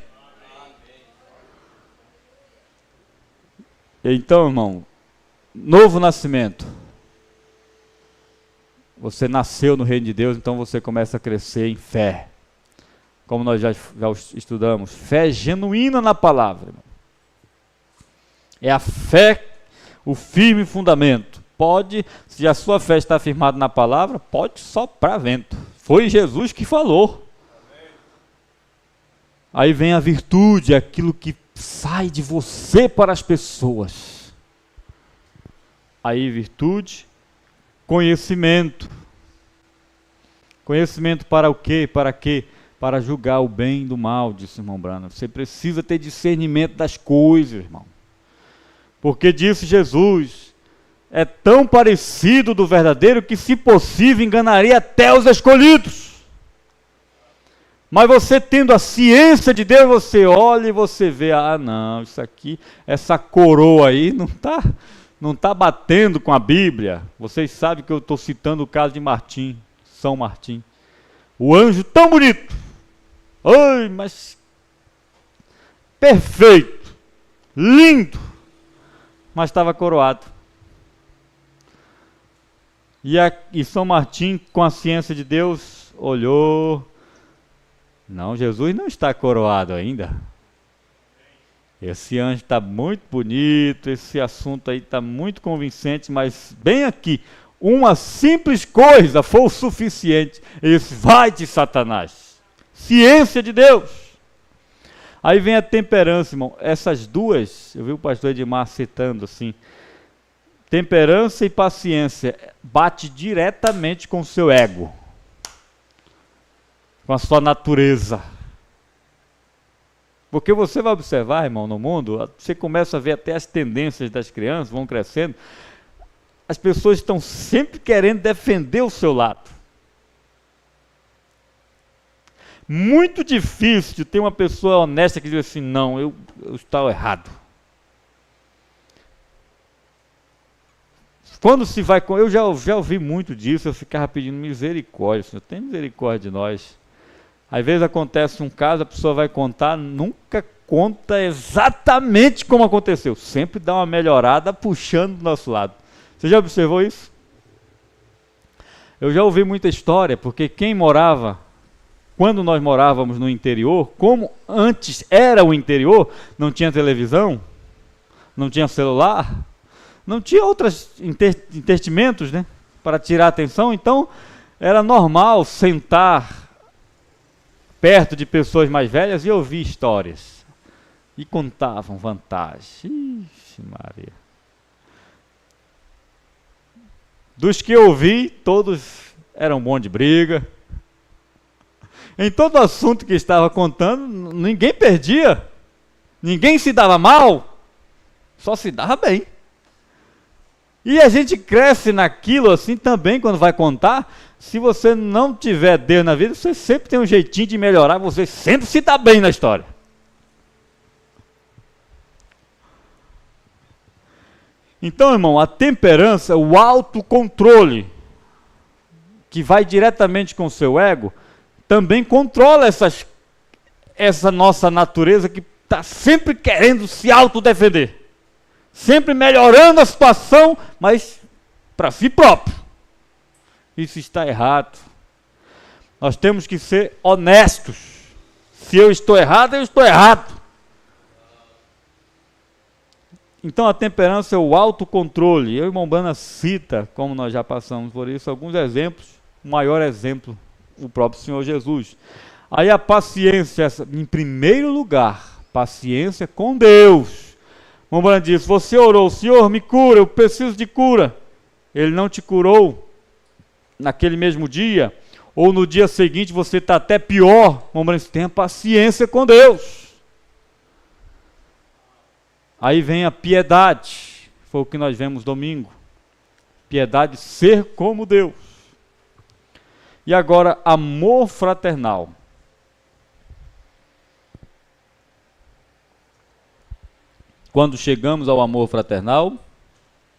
Então, irmão, novo nascimento. Você nasceu no reino de Deus, então você começa a crescer em fé. Como nós já estudamos, fé genuína na palavra. Irmão. É a fé, o firme fundamento. Pode, se a sua fé está firmada na palavra, pode soprar vento. Foi Jesus que falou. Aí vem a virtude, aquilo que sai de você para as pessoas. Aí virtude, conhecimento. Conhecimento para o quê? Para quê? Para julgar o bem do mal, disse o irmão Branham. Você precisa ter discernimento das coisas, irmão. Porque disse Jesus, é tão parecido do verdadeiro que, se possível, enganaria até os escolhidos. Mas você tendo a ciência de Deus, você olha e você vê, ah não, isso aqui, essa coroa aí não tá batendo com a Bíblia. Vocês sabem que eu estou citando o caso de Martim, São Martim. O anjo tão bonito. Ai, mas perfeito, lindo, mas estava coroado. E São Martim, com a ciência de Deus, olhou. Não, Jesus não está coroado ainda. Esse anjo está muito bonito, esse assunto aí está muito convincente, mas bem aqui, uma simples coisa foi o suficiente. Ele disse, vai-te, Satanás. Ciência de Deus. Aí vem a temperança, irmão. Essas duas, eu vi o pastor Edmar citando assim, temperança e paciência, bate diretamente com o seu ego, com a sua natureza. Porque você vai observar, irmão, no mundo, você começa a ver até as tendências das crianças, vão crescendo, as pessoas estão sempre querendo defender o seu lado. Muito difícil de ter uma pessoa honesta que diz assim, não, eu estou errado. Quando se vai com... Eu já ouvi muito disso, eu ficava pedindo misericórdia, Senhor, tem misericórdia de nós. Às vezes acontece um caso, a pessoa vai contar, nunca conta exatamente como aconteceu. Sempre dá uma melhorada puxando do nosso lado. Você já observou isso? Eu já ouvi muita história, porque quem morava, quando nós morávamos no interior, como antes era o interior, não tinha televisão, não tinha celular, não tinha outros entretimentos, né, para tirar a atenção, então era normal sentar perto de pessoas mais velhas e ouvir histórias. E contavam vantagens. Ixi, Maria. Dos que eu ouvi, todos eram bons de briga. Em todo assunto que estava contando, ninguém perdia. Ninguém se dava mal. Só se dava bem. E a gente cresce naquilo assim também, quando vai contar. Se você não tiver Deus na vida, você sempre tem um jeitinho de melhorar, você sempre se dá bem na história. Então, irmão, a temperança, o autocontrole, que vai diretamente com o seu ego, também controla essa nossa natureza que está sempre querendo se autodefender, sempre melhorando a situação, mas para si próprio. Isso está errado. Nós temos que ser honestos. Se eu estou errado, eu estou errado. Então a temperança é o autocontrole. Eu e Mombrana cita, como nós já passamos por isso, alguns exemplos. O maior exemplo, o próprio Senhor Jesus. Aí a paciência, em primeiro lugar, paciência com Deus. Mombrana diz, você orou, Senhor, me cura, eu preciso de cura. Ele não te curou naquele mesmo dia, ou no dia seguinte você está até pior. Mombrana diz, tenha paciência com Deus. Aí vem a piedade, foi o que nós vemos domingo. Piedade, ser como Deus. E agora, amor fraternal. Quando chegamos ao amor fraternal,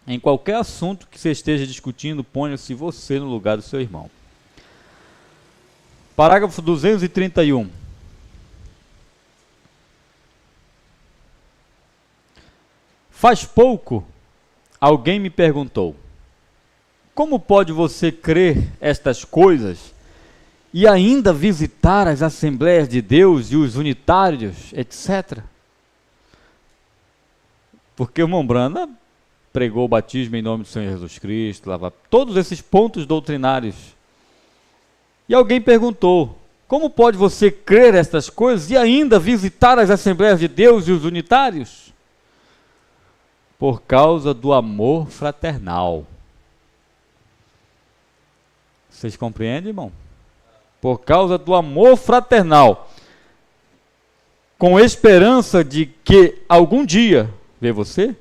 em qualquer assunto que você esteja discutindo, ponha-se você no lugar do seu irmão. Parágrafo 231. Faz pouco, alguém me perguntou, como pode você crer estas coisas e ainda visitar as Assembleias de Deus e os unitários, etc.? Porque o Mombrana pregou o batismo em nome do Senhor Jesus Cristo, todos esses pontos doutrinários. E alguém perguntou, como pode você crer estas coisas e ainda visitar as Assembleias de Deus e os unitários? Por causa do amor fraternal. Vocês compreendem, irmão? Por causa do amor fraternal. Com esperança de que algum dia, vê você,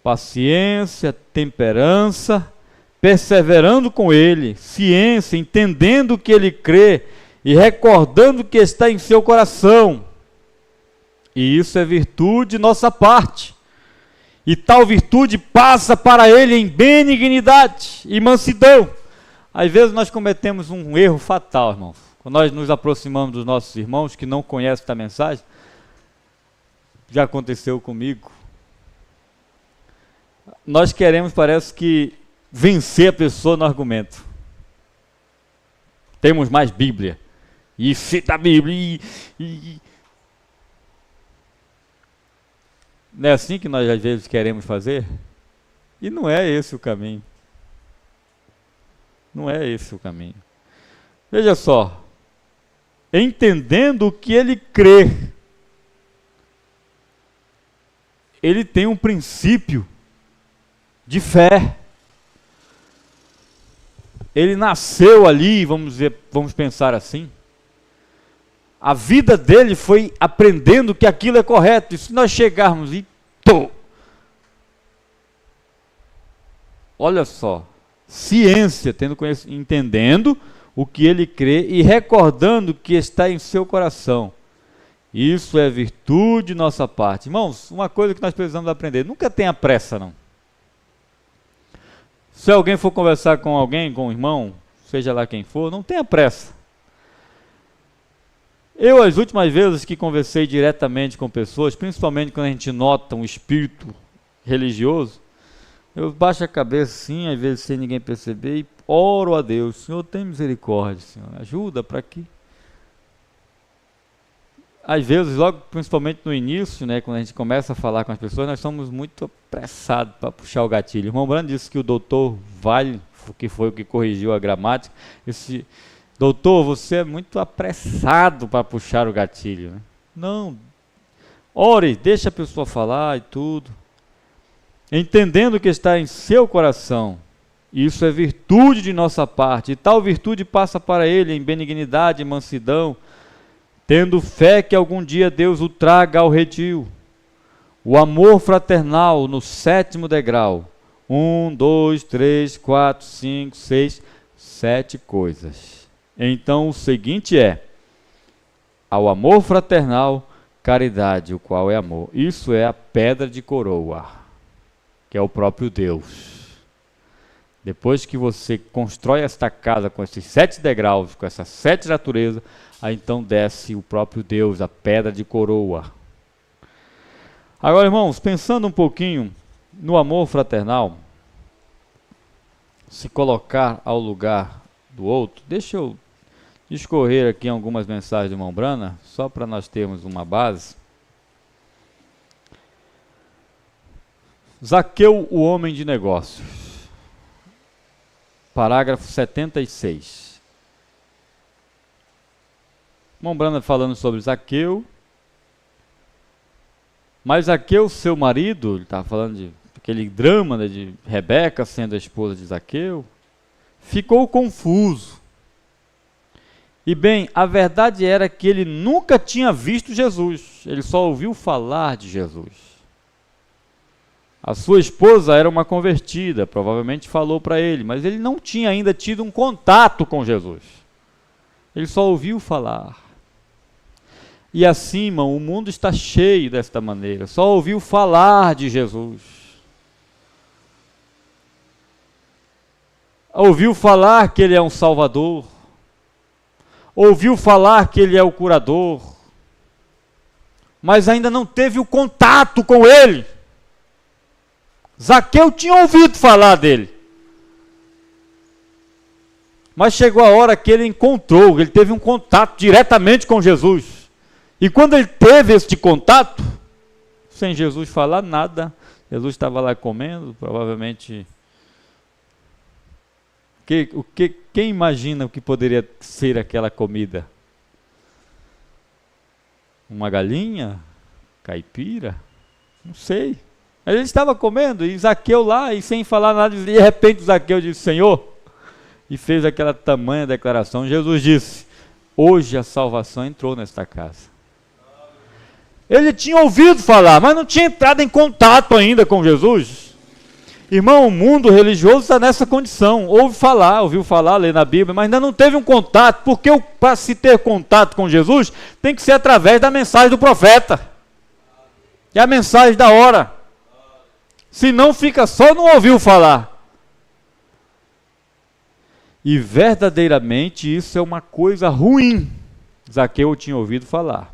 paciência, temperança, perseverando com ele, ciência, entendendo o que ele crê e recordando o que está em seu coração. E isso é virtude de nossa parte. E tal virtude passa para ele em benignidade e mansidão. Às vezes nós cometemos um erro fatal, irmãos. Quando nós nos aproximamos dos nossos irmãos que não conhecem esta mensagem, já aconteceu comigo. Nós queremos, parece que, vencer a pessoa no argumento. Temos mais Bíblia. E cita a Bíblia. Não é assim que nós às vezes queremos fazer? E não é esse o caminho. Não é esse o caminho. Veja só. Entendendo o que ele crê, ele tem um princípio de fé. Ele nasceu ali, vamos pensar assim. A vida dele foi aprendendo que aquilo é correto. E se nós chegarmos e... Olha só. Ciência, entendendo o que ele crê e recordando o que está em seu coração. Isso é virtude de nossa parte. Irmãos, uma coisa que nós precisamos aprender. Nunca tenha pressa, não. Se alguém for conversar com alguém, com um irmão, seja lá quem for, não tenha pressa. Eu, as últimas vezes que conversei diretamente com pessoas, principalmente quando a gente nota um espírito religioso, eu baixo a cabeça assim, às vezes sem ninguém perceber, e oro a Deus. Senhor, tem misericórdia, Senhor, ajuda para que... Às vezes, logo, principalmente no início, né, quando a gente começa a falar com as pessoas, nós somos muito apressados para puxar o gatilho. O irmão Brando disse que o doutor Vale, que foi o que corrigiu a gramática, disse... Doutor, você é muito apressado para puxar o gatilho. Né? Não. Ore, deixa a pessoa falar e tudo. Entendendo o que está em seu coração. Isso é virtude de nossa parte. E tal virtude passa para ele em benignidade e mansidão, tendo fé que algum dia Deus o traga ao redil. O amor fraternal no 7º degrau. 1, 2, 3, 4, 5, 6, 7 coisas. Então o seguinte é, ao amor fraternal, caridade, o qual é amor. Isso é a pedra de coroa, que é o próprio Deus. Depois que você constrói esta casa com esses 7 degraus, com essas 7 naturezas, aí então desce o próprio Deus, a pedra de coroa. Agora, irmãos, pensando um pouquinho no amor fraternal, se colocar ao lugar do outro, deixa eu discorrer aqui algumas mensagens do irmão Brana, só para nós termos uma base. Zaqueu, o homem de negócios. Parágrafo 76. Irmão Brana falando sobre Zaqueu. Mas Zaqueu, seu marido, ele estava falando de aquele drama, né, de Rebeca sendo a esposa de Zaqueu, ficou confuso. E bem, a verdade era que ele nunca tinha visto Jesus, ele só ouviu falar de Jesus. A sua esposa era uma convertida, provavelmente falou para ele, mas ele não tinha ainda tido um contato com Jesus. Ele só ouviu falar. E assim, irmão, o mundo está cheio desta maneira, só ouviu falar de Jesus. Ouviu falar que ele é um salvador, ouviu falar que ele é o curador, mas ainda não teve o contato com ele. Zaqueu tinha ouvido falar dele, mas chegou a hora que ele encontrou, ele teve um contato diretamente com Jesus. E quando ele teve esse contato, sem Jesus falar nada, Jesus estava lá comendo, provavelmente. Quem imagina o que poderia ser aquela comida? Uma galinha? Caipira? Não sei. Ele estava comendo, e Zaqueu lá, e sem falar nada, de repente Zaqueu disse: Senhor, e fez aquela tamanha declaração. Jesus disse: hoje a salvação entrou nesta casa. Ele tinha ouvido falar, mas não tinha entrado em contato ainda com Jesus. Irmão, o mundo religioso está nessa condição. Ouviu falar, lê na Bíblia, mas ainda não teve um contato, porque para se ter contato com Jesus, tem que ser através da mensagem do profeta. É a mensagem da hora. Senão fica só não ouviu falar. E verdadeiramente isso é uma coisa ruim. Zaqueu tinha ouvido falar,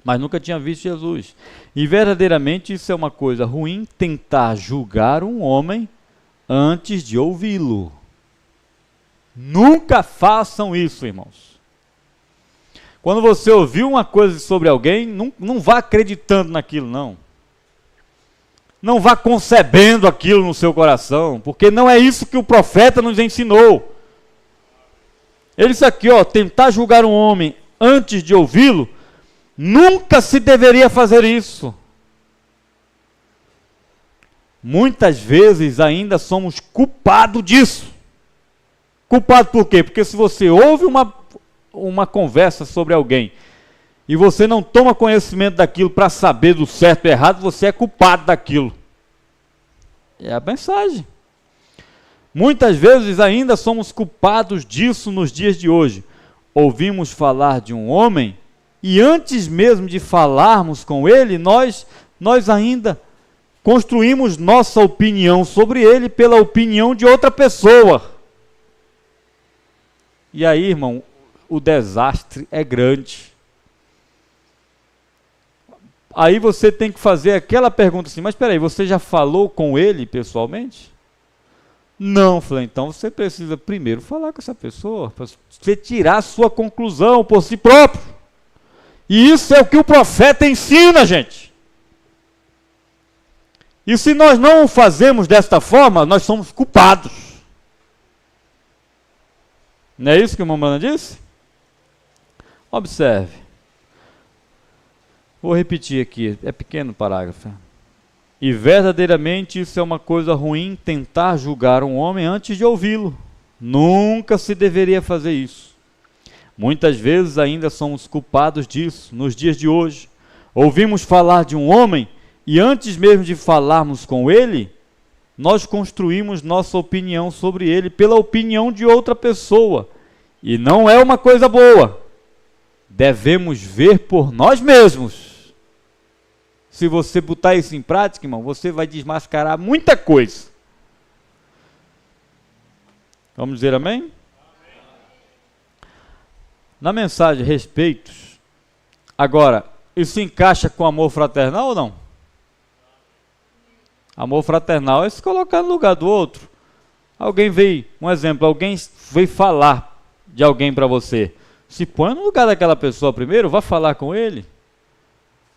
mas nunca tinha visto Jesus. E verdadeiramente isso é uma coisa ruim, tentar julgar um homem antes de ouvi-lo. Nunca façam isso, irmãos. Quando você ouviu uma coisa sobre alguém, não vá acreditando naquilo, não. Não vá concebendo aquilo no seu coração, porque não é isso que o profeta nos ensinou. Ele disse aqui, tentar julgar um homem antes de ouvi-lo, nunca se deveria fazer isso. Muitas vezes ainda somos culpados disso. Culpado por quê? Porque se você ouve uma conversa sobre alguém e você não toma conhecimento daquilo para saber do certo e errado, você é culpado daquilo. É a mensagem. Muitas vezes ainda somos culpados disso nos dias de hoje. Ouvimos falar de um homem e antes mesmo de falarmos com ele, nós ainda construímos nossa opinião sobre ele pela opinião de outra pessoa. E aí, irmão, o desastre é grande. Aí você tem que fazer aquela pergunta assim, mas espera aí, você já falou com ele pessoalmente? Não, falei, então você precisa primeiro falar com essa pessoa, para você tirar a sua conclusão por si próprio. E isso é o que o profeta ensina, gente. E se nós não o fazemos desta forma, nós somos culpados. Não é isso que o irmão Brana disse? Observe. Vou repetir aqui, é pequeno o parágrafo. E verdadeiramente isso é uma coisa ruim, tentar julgar um homem antes de ouvi-lo. Nunca se deveria fazer isso. Muitas vezes ainda somos culpados disso nos dias de hoje. Ouvimos falar de um homem e antes mesmo de falarmos com ele, nós construímos nossa opinião sobre ele pela opinião de outra pessoa. E não é uma coisa boa. Devemos ver por nós mesmos. Se você botar isso em prática, irmão, você vai desmascarar muita coisa. Vamos dizer amém? Na mensagem respeitos, agora, isso se encaixa com amor fraternal ou não? Amor fraternal é se colocar no lugar do outro. Alguém veio, um exemplo, alguém veio falar de alguém para você. Se põe no lugar daquela pessoa primeiro, vá falar com ele.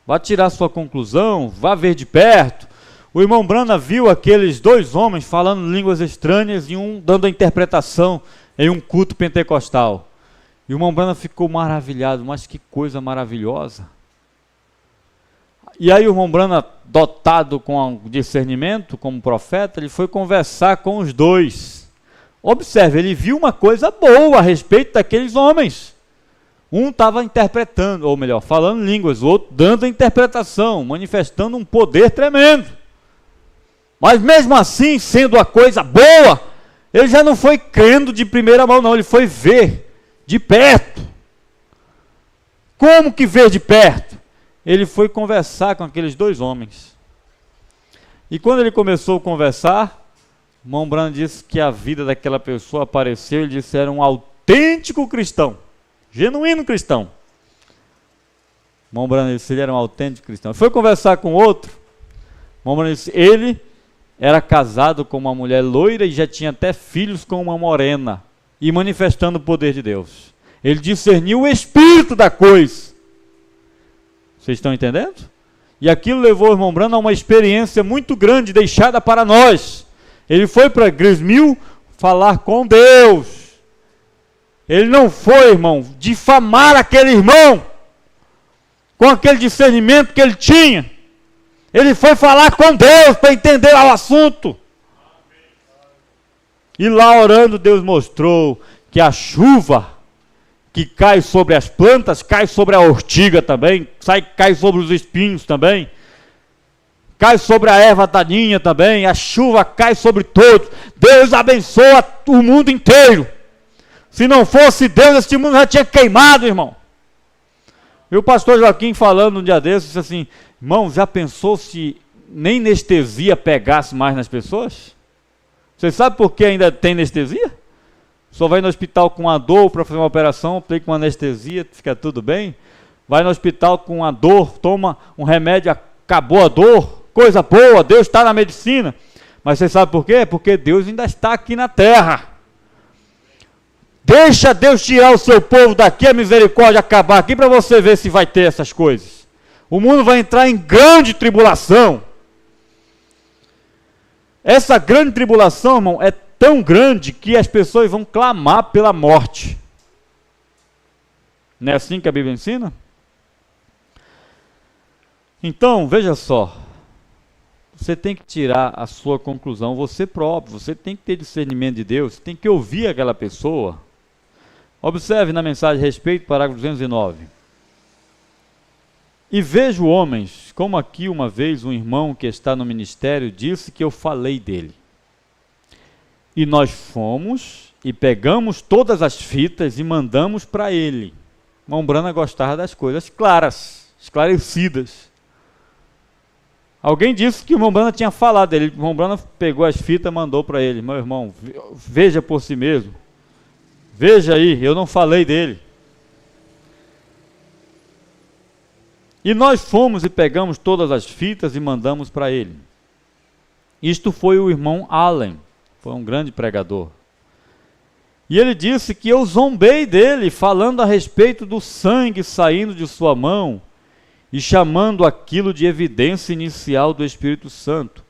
Vá tirar sua conclusão, vá ver de perto. O irmão Brana viu aqueles dois homens falando línguas estranhas e um dando a interpretação em um culto pentecostal. E o irmão Brana ficou maravilhado, mas que coisa maravilhosa. E aí o irmão Brana, dotado com discernimento, como profeta, ele foi conversar com os dois. Observe, ele viu uma coisa boa a respeito daqueles homens. Um estava interpretando, ou melhor, falando línguas, o outro dando a interpretação, manifestando um poder tremendo. Mas mesmo assim, sendo a coisa boa, ele já não foi crendo de primeira mão, não, ele foi ver de perto. Como que ver de perto? Ele foi conversar com aqueles dois homens. E quando ele começou a conversar, o irmão Brana disse que a vida daquela pessoa apareceu, ele disse que era um autêntico cristão, genuíno cristão. O irmão Brana disse que ele era um autêntico cristão. Foi conversar com outro, o irmão Brana disse que ele era casado com uma mulher loira e já tinha até filhos com uma morena, e manifestando o poder de Deus. Ele discerniu o espírito da coisa. Vocês estão entendendo? E aquilo levou o irmão Brana a uma experiência muito grande, deixada para nós. Ele foi para Grismil falar com Deus. Ele não foi, irmão, difamar aquele irmão, com aquele discernimento que ele tinha. Ele foi falar com Deus para entender o assunto. E lá orando, Deus mostrou que a chuva que cai sobre as plantas, cai sobre a ortiga também, cai sobre os espinhos também, cai sobre a erva daninha também, a chuva cai sobre todos. Deus abençoa o mundo inteiro. Se não fosse Deus, este mundo já tinha queimado, irmão. E o pastor Joaquim falando um dia desses, disse assim: irmão, já pensou se nem anestesia pegasse mais nas pessoas? Você sabe por que ainda tem anestesia? Só vai no hospital com uma dor para fazer uma operação, aplica uma anestesia, fica tudo bem. Vai no hospital com uma dor, toma um remédio, acabou a dor, coisa boa, Deus está na medicina. Mas você sabe por quê? Porque Deus ainda está aqui na terra. Deixa Deus tirar o seu povo daqui, a misericórdia acabar aqui, para você ver se vai ter essas coisas. O mundo vai entrar em grande tribulação. Essa grande tribulação, irmão, é tão grande que as pessoas vão clamar pela morte. Não é assim que a Bíblia ensina? Então, veja só. Você tem que tirar a sua conclusão, você próprio. Você tem que ter discernimento de Deus. Você tem que ouvir aquela pessoa. Observe na mensagem a respeito, parágrafo 209. E vejo homens, como aqui uma vez um irmão que está no ministério disse que eu falei dele. E nós fomos e pegamos todas as fitas e mandamos para ele. O irmão Brana gostava das coisas claras, esclarecidas. Alguém disse que o irmão Brana tinha falado dele. O irmão Brana pegou as fitas e mandou para ele. Meu irmão, veja por si mesmo. Veja aí, eu não falei dele. E nós fomos e pegamos todas as fitas e mandamos para ele. Isto foi o irmão Allen. Foi um grande pregador. E ele disse que eu zombei dele, falando a respeito do sangue saindo de sua mão e chamando aquilo de evidência inicial do Espírito Santo.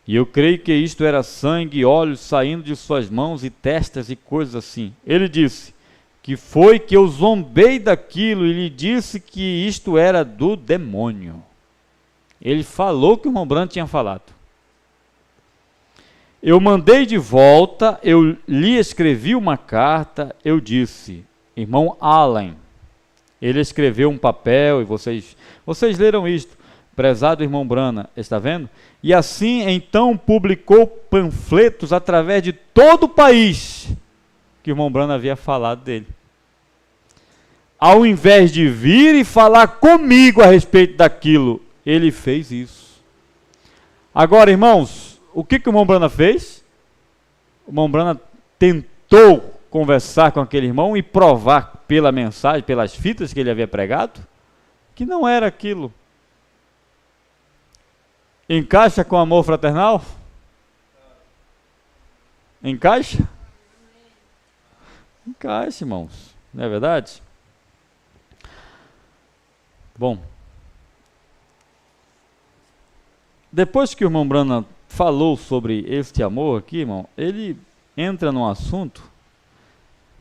E eu creio que isto era sangue e óleo saindo de suas mãos e testas e coisas assim. Ele disse que foi que eu zombei daquilo e lhe disse que isto era do demônio. Ele falou que o irmão Brana tinha falado. Eu mandei de volta, eu lhe escrevi uma carta, eu disse, irmão Allen, ele escreveu um papel e vocês leram isto, prezado irmão Brana, está vendo? E assim então publicou panfletos através de todo o país que o irmão Brana havia falado dele. Ao invés de vir e falar comigo a respeito daquilo, ele fez isso. Agora, irmãos, o que o irmão Brana fez? O irmão Brana tentou tentou conversar com aquele irmão e provar pela mensagem, pelas fitas que ele havia pregado, que não era aquilo. Encaixa com amor fraternal? Encaixa? Encaixa, irmãos. Não é verdade? Bom, depois que o irmão Branham falou sobre este amor aqui, irmão, ele entra num assunto.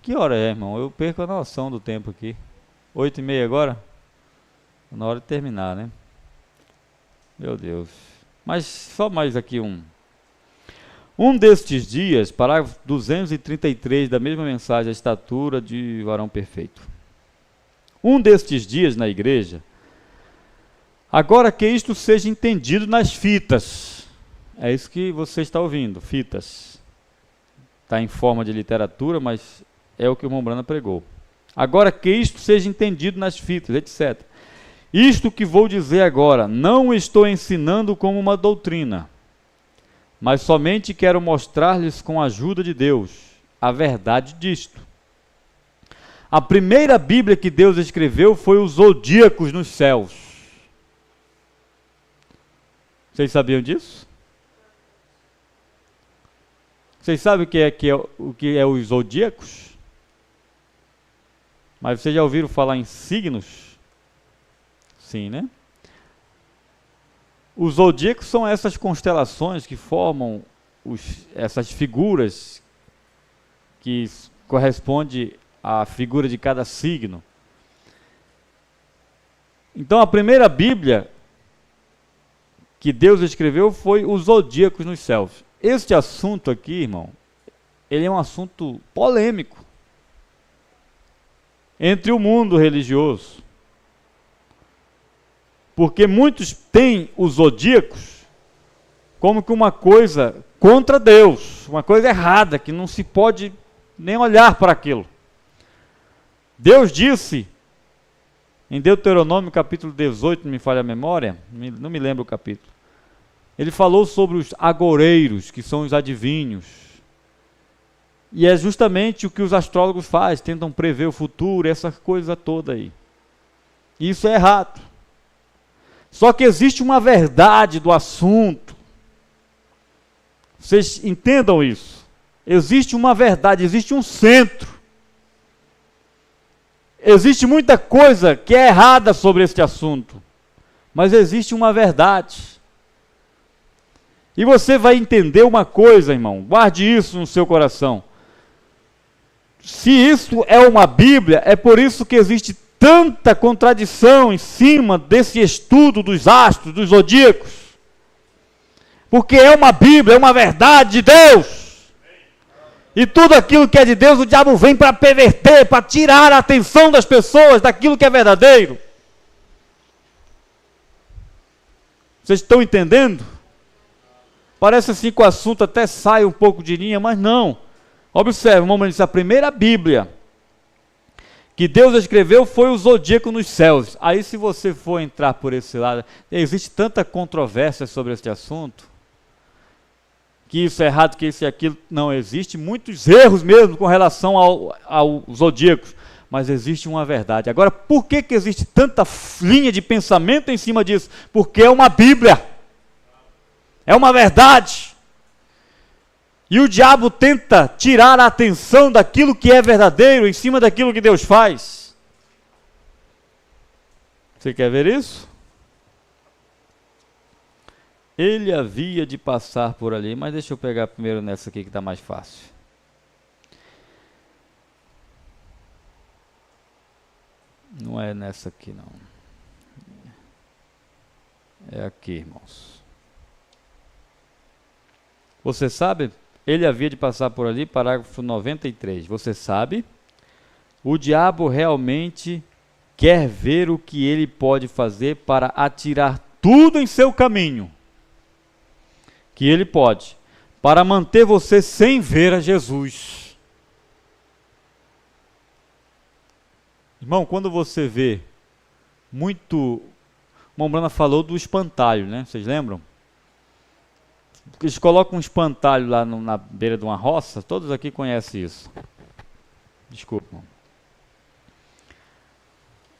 Que hora é, irmão? Eu perco a noção do tempo aqui. 8h30 agora? Na hora de terminar, né? Meu Deus. Mas só mais aqui um destes dias, parágrafo 233 da mesma mensagem, a estatura de varão perfeito. Um destes dias na igreja, agora que isto seja entendido nas fitas, é isso que você está ouvindo, fitas. Está em forma de literatura, mas é o que o irmão Branham pregou. Agora que isto seja entendido nas fitas, etc. Isto que vou dizer agora, não estou ensinando como uma doutrina, mas somente quero mostrar-lhes com a ajuda de Deus a verdade disto. A primeira Bíblia que Deus escreveu foi os zodíacos nos céus. Vocês sabiam disso? Vocês sabem o que é os zodíacos? Mas vocês já ouviram falar em signos? Sim, né? Os zodíacos são essas constelações que formam essas figuras que correspondem à figura de cada signo. Então a primeira Bíblia que Deus escreveu foi os zodíacos nos céus. Este assunto aqui, irmão, ele é um assunto polêmico entre o mundo religioso. Porque muitos têm os zodíacos como que uma coisa contra Deus, uma coisa errada, que não se pode nem olhar para aquilo. Deus disse, em Deuteronômio capítulo 18, não me falha a memória, não me lembro o capítulo, ele falou sobre os agoreiros, que são os adivinhos. E é justamente o que os astrólogos fazem, tentam prever o futuro, essa coisa toda aí. E isso é errado. Só que existe uma verdade do assunto. Vocês entendam isso. Existe uma verdade, existe um centro. Existe muita coisa que é errada sobre este assunto. Mas existe uma verdade. E você vai entender uma coisa, irmão. Guarde isso no seu coração. Se isso é uma Bíblia, é por isso que existe tanta contradição em cima desse estudo dos astros, dos zodíacos. Porque é uma Bíblia, é uma verdade de Deus. E tudo aquilo que é de Deus, o diabo vem para perverter, para tirar a atenção das pessoas daquilo que é verdadeiro. Vocês estão entendendo? Parece assim que o assunto até sai um pouco de linha, mas não. Observe, vamos dizer, a primeira Bíblia que Deus escreveu foi o zodíaco nos céus. Aí se você for entrar por esse lado, existe tanta controvérsia sobre este assunto, que isso é errado, que isso é aquilo. Não, existe muitos erros mesmo com relação ao zodíacos, mas existe uma verdade. Agora, por que existe tanta linha de pensamento em cima disso? Porque é uma Bíblia, é uma verdade. E o diabo tenta tirar a atenção daquilo que é verdadeiro em cima daquilo que Deus faz. Você quer ver isso? Ele havia de passar por ali, mas deixa eu pegar primeiro nessa aqui que está mais fácil. Não é nessa aqui não. É aqui, irmãos. Você sabe? Ele havia de passar por ali, parágrafo 93. Você sabe? O diabo realmente quer ver o que ele pode fazer para atirar tudo em seu caminho. Que ele pode, para manter você sem ver a Jesus. Irmão, quando você vê muito... Mombrana falou do espantalho, né? Vocês lembram? Eles colocam um espantalho lá na beira de uma roça, todos aqui conhecem isso. Desculpa, irmão.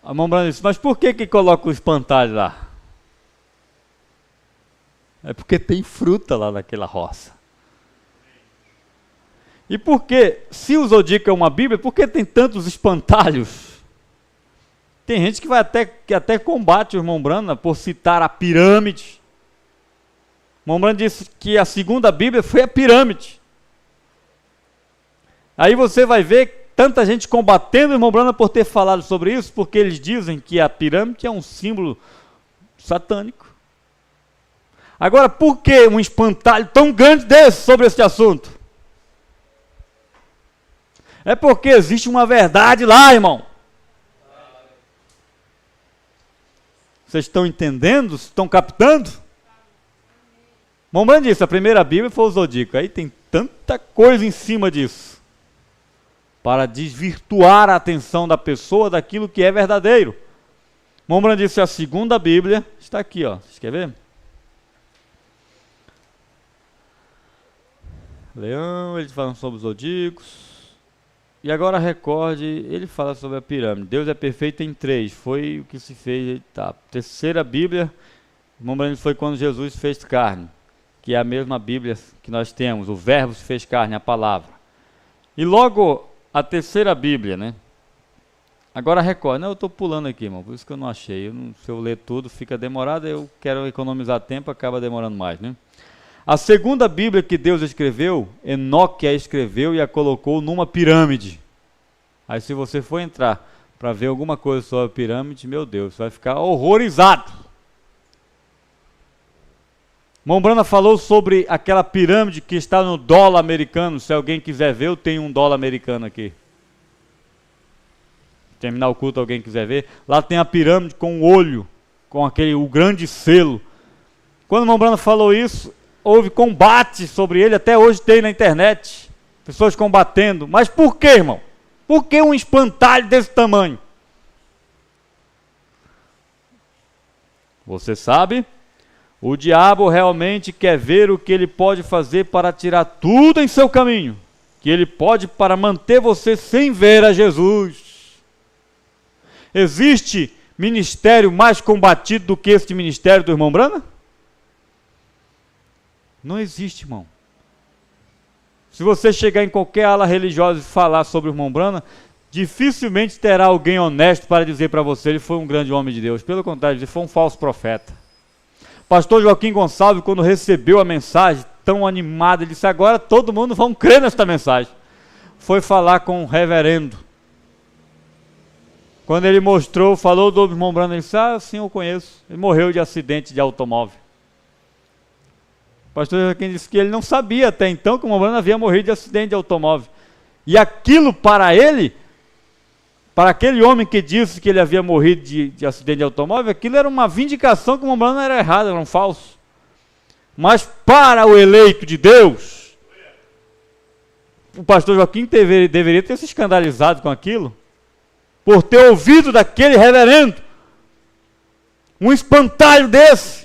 A irmã Branda disse, mas por que coloca o espantalho lá? É porque tem fruta lá naquela roça. E por que, se o zodíaco é uma Bíblia, por que tem tantos espantalhos? Tem gente que até combate o irmão Branda por citar a pirâmide. O irmão Branda disse que a segunda Bíblia foi a pirâmide. Aí você vai ver tanta gente combatendo o irmão Branda por ter falado sobre isso, porque eles dizem que a pirâmide é um símbolo satânico. Agora, por que um espantalho tão grande desse sobre esse assunto? É porque existe uma verdade lá, irmão. Vocês estão entendendo? Estão captando? Irmão disse, a primeira Bíblia foi o zodíaco. Aí tem tanta coisa em cima disso. Para desvirtuar a atenção da pessoa daquilo que é verdadeiro. Irmão disse, a segunda Bíblia está aqui, ó. Vocês querem ver? Leão, eles falam sobre os zodíacos. E agora recorde, ele fala sobre a pirâmide. Deus é perfeito em 3. Foi o que se fez. Tá. Terceira Bíblia, foi quando Jesus fez carne. Que é a mesma Bíblia que nós temos. O verbo se fez carne, a palavra. E logo, a terceira Bíblia, né? Agora recorde. Não, eu estou pulando aqui, irmão. Por isso que eu não achei. Se eu ler tudo, fica demorado. Eu quero economizar tempo, acaba demorando mais, né? A segunda Bíblia que Deus escreveu, Enoque a escreveu e a colocou numa pirâmide. Aí se você for entrar para ver alguma coisa sobre a pirâmide, meu Deus, você vai ficar horrorizado. Irmão Branda falou sobre aquela pirâmide que está no dólar americano. Se alguém quiser ver, eu tenho um dólar americano aqui. Terminar o culto, alguém quiser ver. Lá tem a pirâmide com o olho, com o grande selo. Quando o irmão Branda falou isso, houve combate sobre ele, até hoje tem na internet, pessoas combatendo. Mas por que, irmão? Por que um espantalho desse tamanho? Você sabe? O diabo realmente quer ver o que ele pode fazer para tirar tudo em seu caminho, que ele pode para manter você sem ver a Jesus. Existe ministério mais combatido do que este ministério do irmão Branda? Não existe, irmão. Se você chegar em qualquer ala religiosa e falar sobre o irmão Branda, dificilmente terá alguém honesto para dizer para você ele foi um grande homem de Deus. Pelo contrário, ele foi um falso profeta. Pastor Joaquim Gonçalves, quando recebeu a mensagem tão animada, ele disse, agora todo mundo vai crer nesta mensagem. Foi falar com o reverendo. Quando ele mostrou, falou do irmão Branda, ele disse, sim, eu conheço. Ele morreu de acidente de automóvel. O pastor Joaquim disse que ele não sabia até então que o irmão Branda havia morrido de acidente de automóvel. E aquilo para ele, para aquele homem que disse que ele havia morrido de acidente de automóvel, aquilo era uma vindicação que o irmão Branda era errado, era um falso. Mas para o eleito de Deus, o pastor Joaquim deveria ter se escandalizado com aquilo, por ter ouvido daquele reverendo um espantalho desse.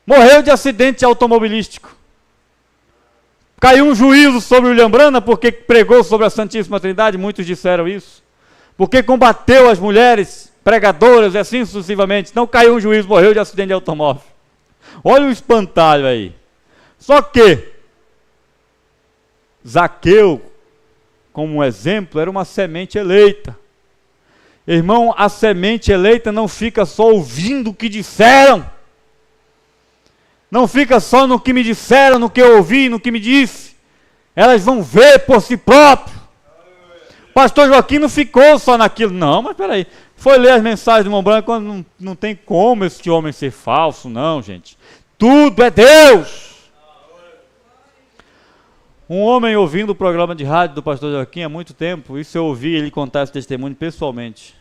Morreu de acidente automobilístico. Caiu um juízo sobre o William Branda porque pregou sobre a Santíssima Trindade, muitos disseram isso. Porque combateu as mulheres pregadoras e assim sucessivamente. Não caiu um juízo, morreu de acidente de automóvel. Olha o espantalho aí. Só que Zaqueu, como um exemplo, era uma semente eleita. Irmão, a semente eleita não fica só ouvindo o que disseram. Não fica só no que me disseram, no que eu ouvi, no que me disse. Elas vão ver por si próprio. O pastor Joaquim não ficou só naquilo. Não, mas peraí. Foi ler as mensagens do irmão Branco quando não tem como esse homem ser falso, não, gente. Tudo é Deus. Um homem ouvindo o programa de rádio do pastor Joaquim há muito tempo, isso eu ouvi ele contar esse testemunho pessoalmente.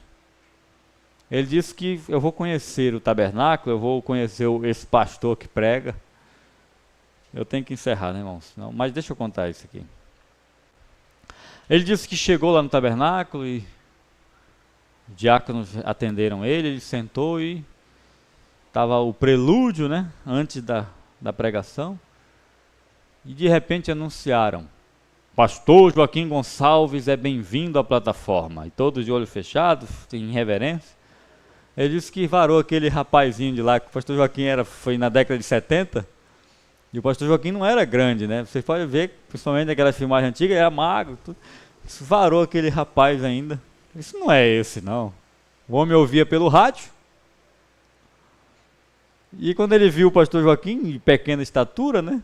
Ele disse que eu vou conhecer o tabernáculo, eu vou conhecer esse pastor que prega. Eu tenho que encerrar, né, irmãos? Não, mas deixa eu contar isso aqui. Ele disse que chegou lá no tabernáculo e os diáconos atenderam ele sentou e estava o prelúdio, né, antes da pregação, e de repente anunciaram: Pastor Joaquim Gonçalves é bem-vindo à plataforma. E todos de olho fechado, em reverência. Ele disse que varou aquele rapazinho de lá, que o pastor Joaquim foi na década de 70, e o pastor Joaquim não era grande, né? Vocês podem ver, principalmente naquela filmagem antiga, era magro, tudo. Isso varou aquele rapaz ainda. Isso não é esse, não. O homem ouvia pelo rádio, e quando ele viu o pastor Joaquim, de pequena estatura, né?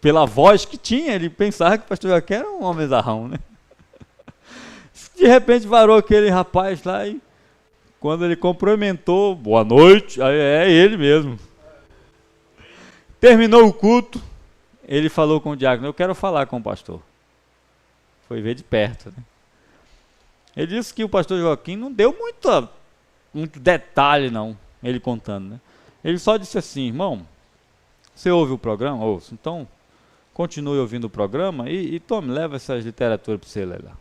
Pela voz que tinha, ele pensava que o pastor Joaquim era um homem zarrão, né? De repente varou aquele rapaz lá, e quando ele cumprimentou, boa noite, é ele mesmo. Terminou o culto, ele falou com o diácono: eu quero falar com o pastor. Foi ver de perto, né? Ele disse que o pastor Joaquim não deu muito detalhe, não, ele contando, né? Ele só disse assim: irmão, você ouve o programa? Ouço. Então, continue ouvindo o programa e tome, leva essas literaturas para você ler lá.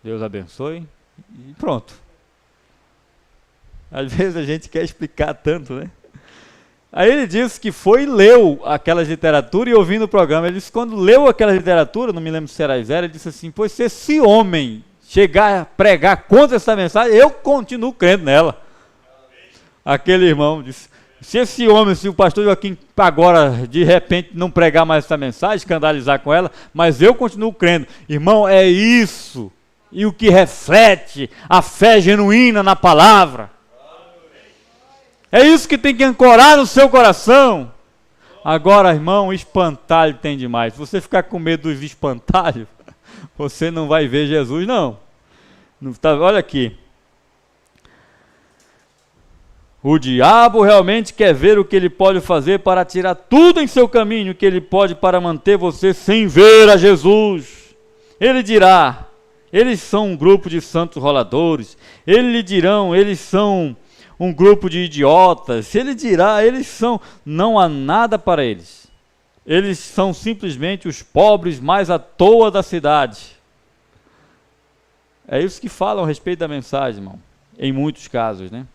Deus abençoe e pronto. Às vezes a gente quer explicar tanto, né? Aí ele disse que foi e leu aquelas literaturas e ouvindo o programa. Ele disse que quando leu aquela literatura, não me lembro se era Isaías, ele disse assim: pois se esse homem chegar a pregar contra essa mensagem, eu continuo crendo nela. Aquele irmão disse: se esse homem, se o pastor Joaquim agora de repente não pregar mais essa mensagem, escandalizar com ela, mas eu continuo crendo. Irmão, é isso. E o que reflete a fé genuína na palavra. É isso que tem que ancorar no seu coração. Agora, irmão, espantalho tem demais. Se você ficar com medo dos espantalhos, você não vai ver Jesus, não. Olha aqui. O diabo realmente quer ver o que ele pode fazer para tirar tudo em seu caminho, o que ele pode para manter você sem ver a Jesus. Ele dirá: eles são um grupo de santos roladores. Eles lhe dirão: eles são um grupo de idiotas. Ele dirá: eles são... Não há nada para eles. Eles são simplesmente os pobres mais à toa da cidade. É isso que falam a respeito da mensagem, irmão. Em muitos casos, né?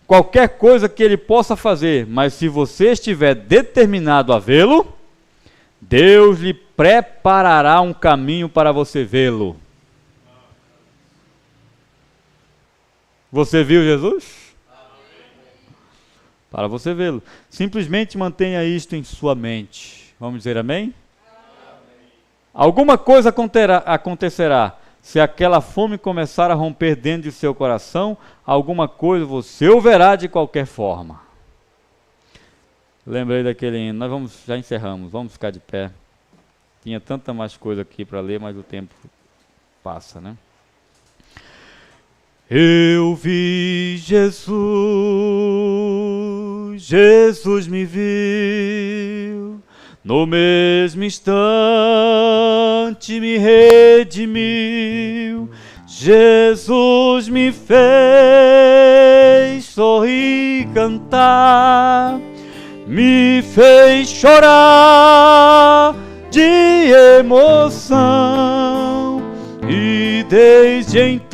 Qualquer coisa que ele possa fazer, mas se você estiver determinado a vê-lo, Deus lhe preparará um caminho para você vê-lo. Você viu Jesus? Para você vê-lo. Simplesmente mantenha isto em sua mente. Vamos dizer amém? Alguma coisa acontecerá. Se aquela fome começar a romper dentro de seu coração, alguma coisa você o verá de qualquer forma. Lembrei daquele hino. Já encerramos, vamos ficar de pé. Tinha tanta mais coisa aqui para ler, mas o tempo passa, né? Eu vi Jesus, Jesus me viu, no mesmo instante me redimiu. Jesus me fez sorrir, cantar, me fez chorar de emoção, e desde então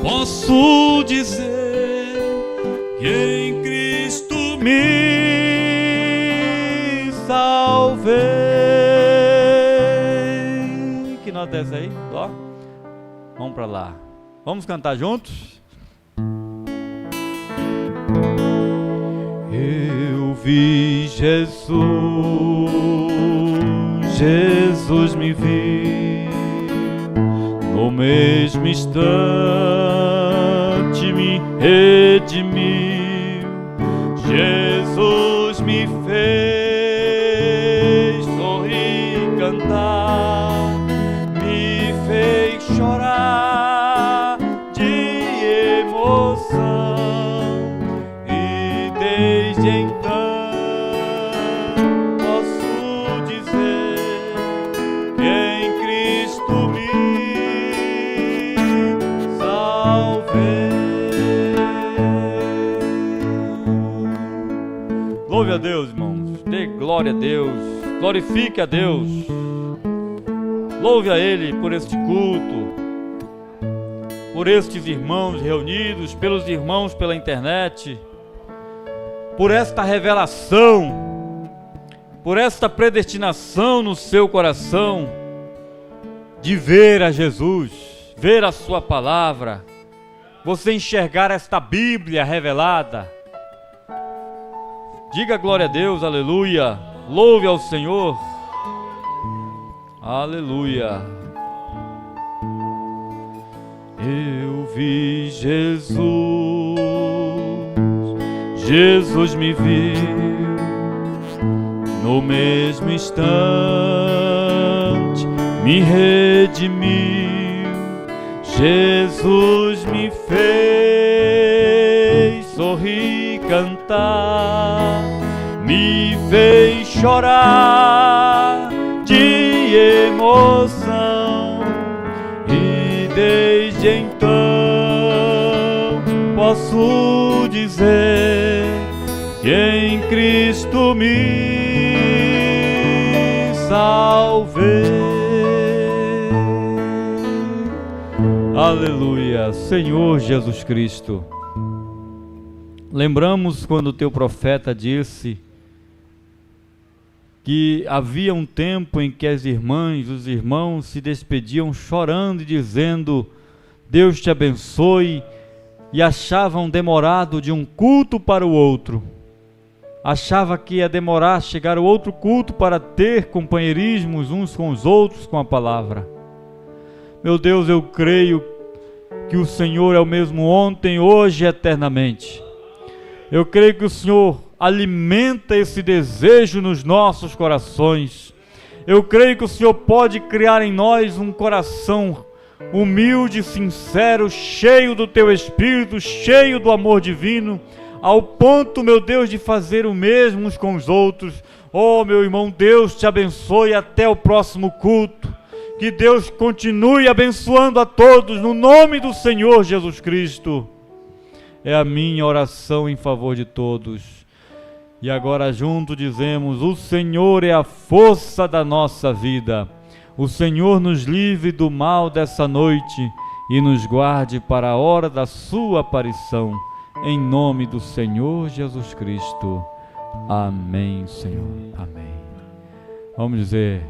posso dizer que em Cristo me salvei. Que nota é essa aí? Ó, vamos para lá. Vamos cantar juntos? Eu vi Jesus, Jesus me viu, no mesmo instante me redimiu. Jesus me fez sorrir, cantar, me fez chorar de emoção, e desde então posso dizer que em Cristo me salvei. Louve a Deus, irmãos, dê glória a Deus, glorifique a Deus, louve a Ele por este culto, por estes irmãos reunidos, pelos irmãos pela internet, por esta revelação, por esta predestinação no seu coração de ver a Jesus, ver a sua palavra, você enxergar esta Bíblia revelada. Diga glória a Deus, aleluia, louve ao Senhor, aleluia. Eu vi Jesus, Jesus me viu, no mesmo instante me redimiu, Jesus me fez sorrir, cantar, me fez chorar de emoção, e desde então posso dizer que em Cristo me salvei. Aleluia, Senhor Jesus Cristo. Lembramos quando o teu profeta disse que havia um tempo em que as irmãs, os irmãos se despediam chorando e dizendo: Deus te abençoe, e achavam demorado de um culto para o outro. Achava que ia demorar a chegar o outro culto para ter companheirismos uns com os outros com a palavra. Meu Deus, eu creio que o Senhor é o mesmo ontem, hoje e eternamente. Eu creio que o Senhor alimenta esse desejo nos nossos corações. Eu creio que o Senhor pode criar em nós um coração humilde, sincero, cheio do teu Espírito, cheio do amor divino, ao ponto, meu Deus, de fazer o mesmo uns com os outros. Oh, meu irmão, Deus te abençoe até o próximo culto. Que Deus continue abençoando a todos, no nome do Senhor Jesus Cristo. É a minha oração em favor de todos. E agora junto dizemos: o Senhor é a força da nossa vida. O Senhor nos livre do mal dessa noite e nos guarde para a hora da sua aparição. Em nome do Senhor Jesus Cristo. Amém, Senhor. Amém. Vamos dizer: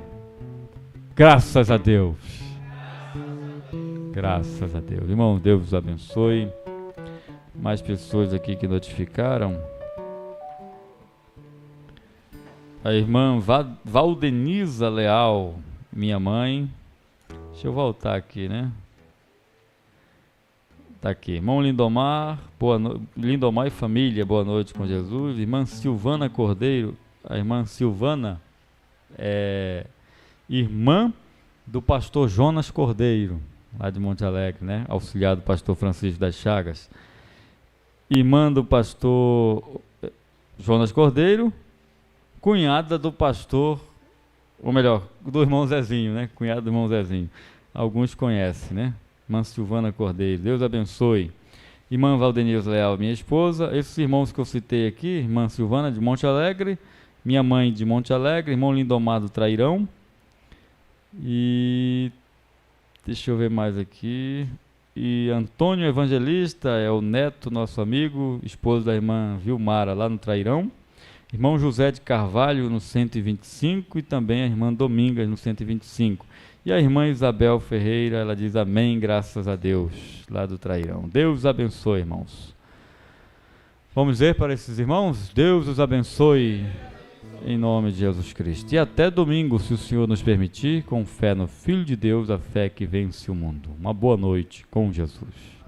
graças a Deus. Graças a Deus. Irmão, Deus os abençoe. Mais pessoas aqui que notificaram. A irmã Valdeniza Leal, minha mãe. Deixa eu voltar aqui, né? Tá aqui. Irmão Lindomar, Lindomar e família, boa noite com Jesus. Irmã Silvana Cordeiro. A irmã Silvana é irmã do pastor Jonas Cordeiro, lá de Monte Alegre, né? Auxiliar do pastor Francisco das Chagas. Irmã do pastor Jonas Cordeiro, cunhada do pastor, ou melhor, do irmão Zezinho, né? Cunhada do irmão Zezinho. Alguns conhecem, né? Irmã Silvana Cordeiro, Deus abençoe. Irmã Valdeniza Leal, minha esposa. Esses irmãos que eu citei aqui: irmã Silvana de Monte Alegre, minha mãe de Monte Alegre, irmão Lindomar do Trairão. E deixa eu ver mais aqui. E Antônio Evangelista é o neto, nosso amigo, esposo da irmã Vilmara, lá no Trairão. Irmão José de Carvalho no 125 e também a irmã Domingas no 125. E a irmã Isabel Ferreira, ela diz amém, graças a Deus, lá do Trairão. Deus abençoe, irmãos. Vamos dizer para esses irmãos: Deus os abençoe, em nome de Jesus Cristo. E até domingo, se o Senhor nos permitir, com fé no Filho de Deus, a fé que vence o mundo. Uma boa noite com Jesus.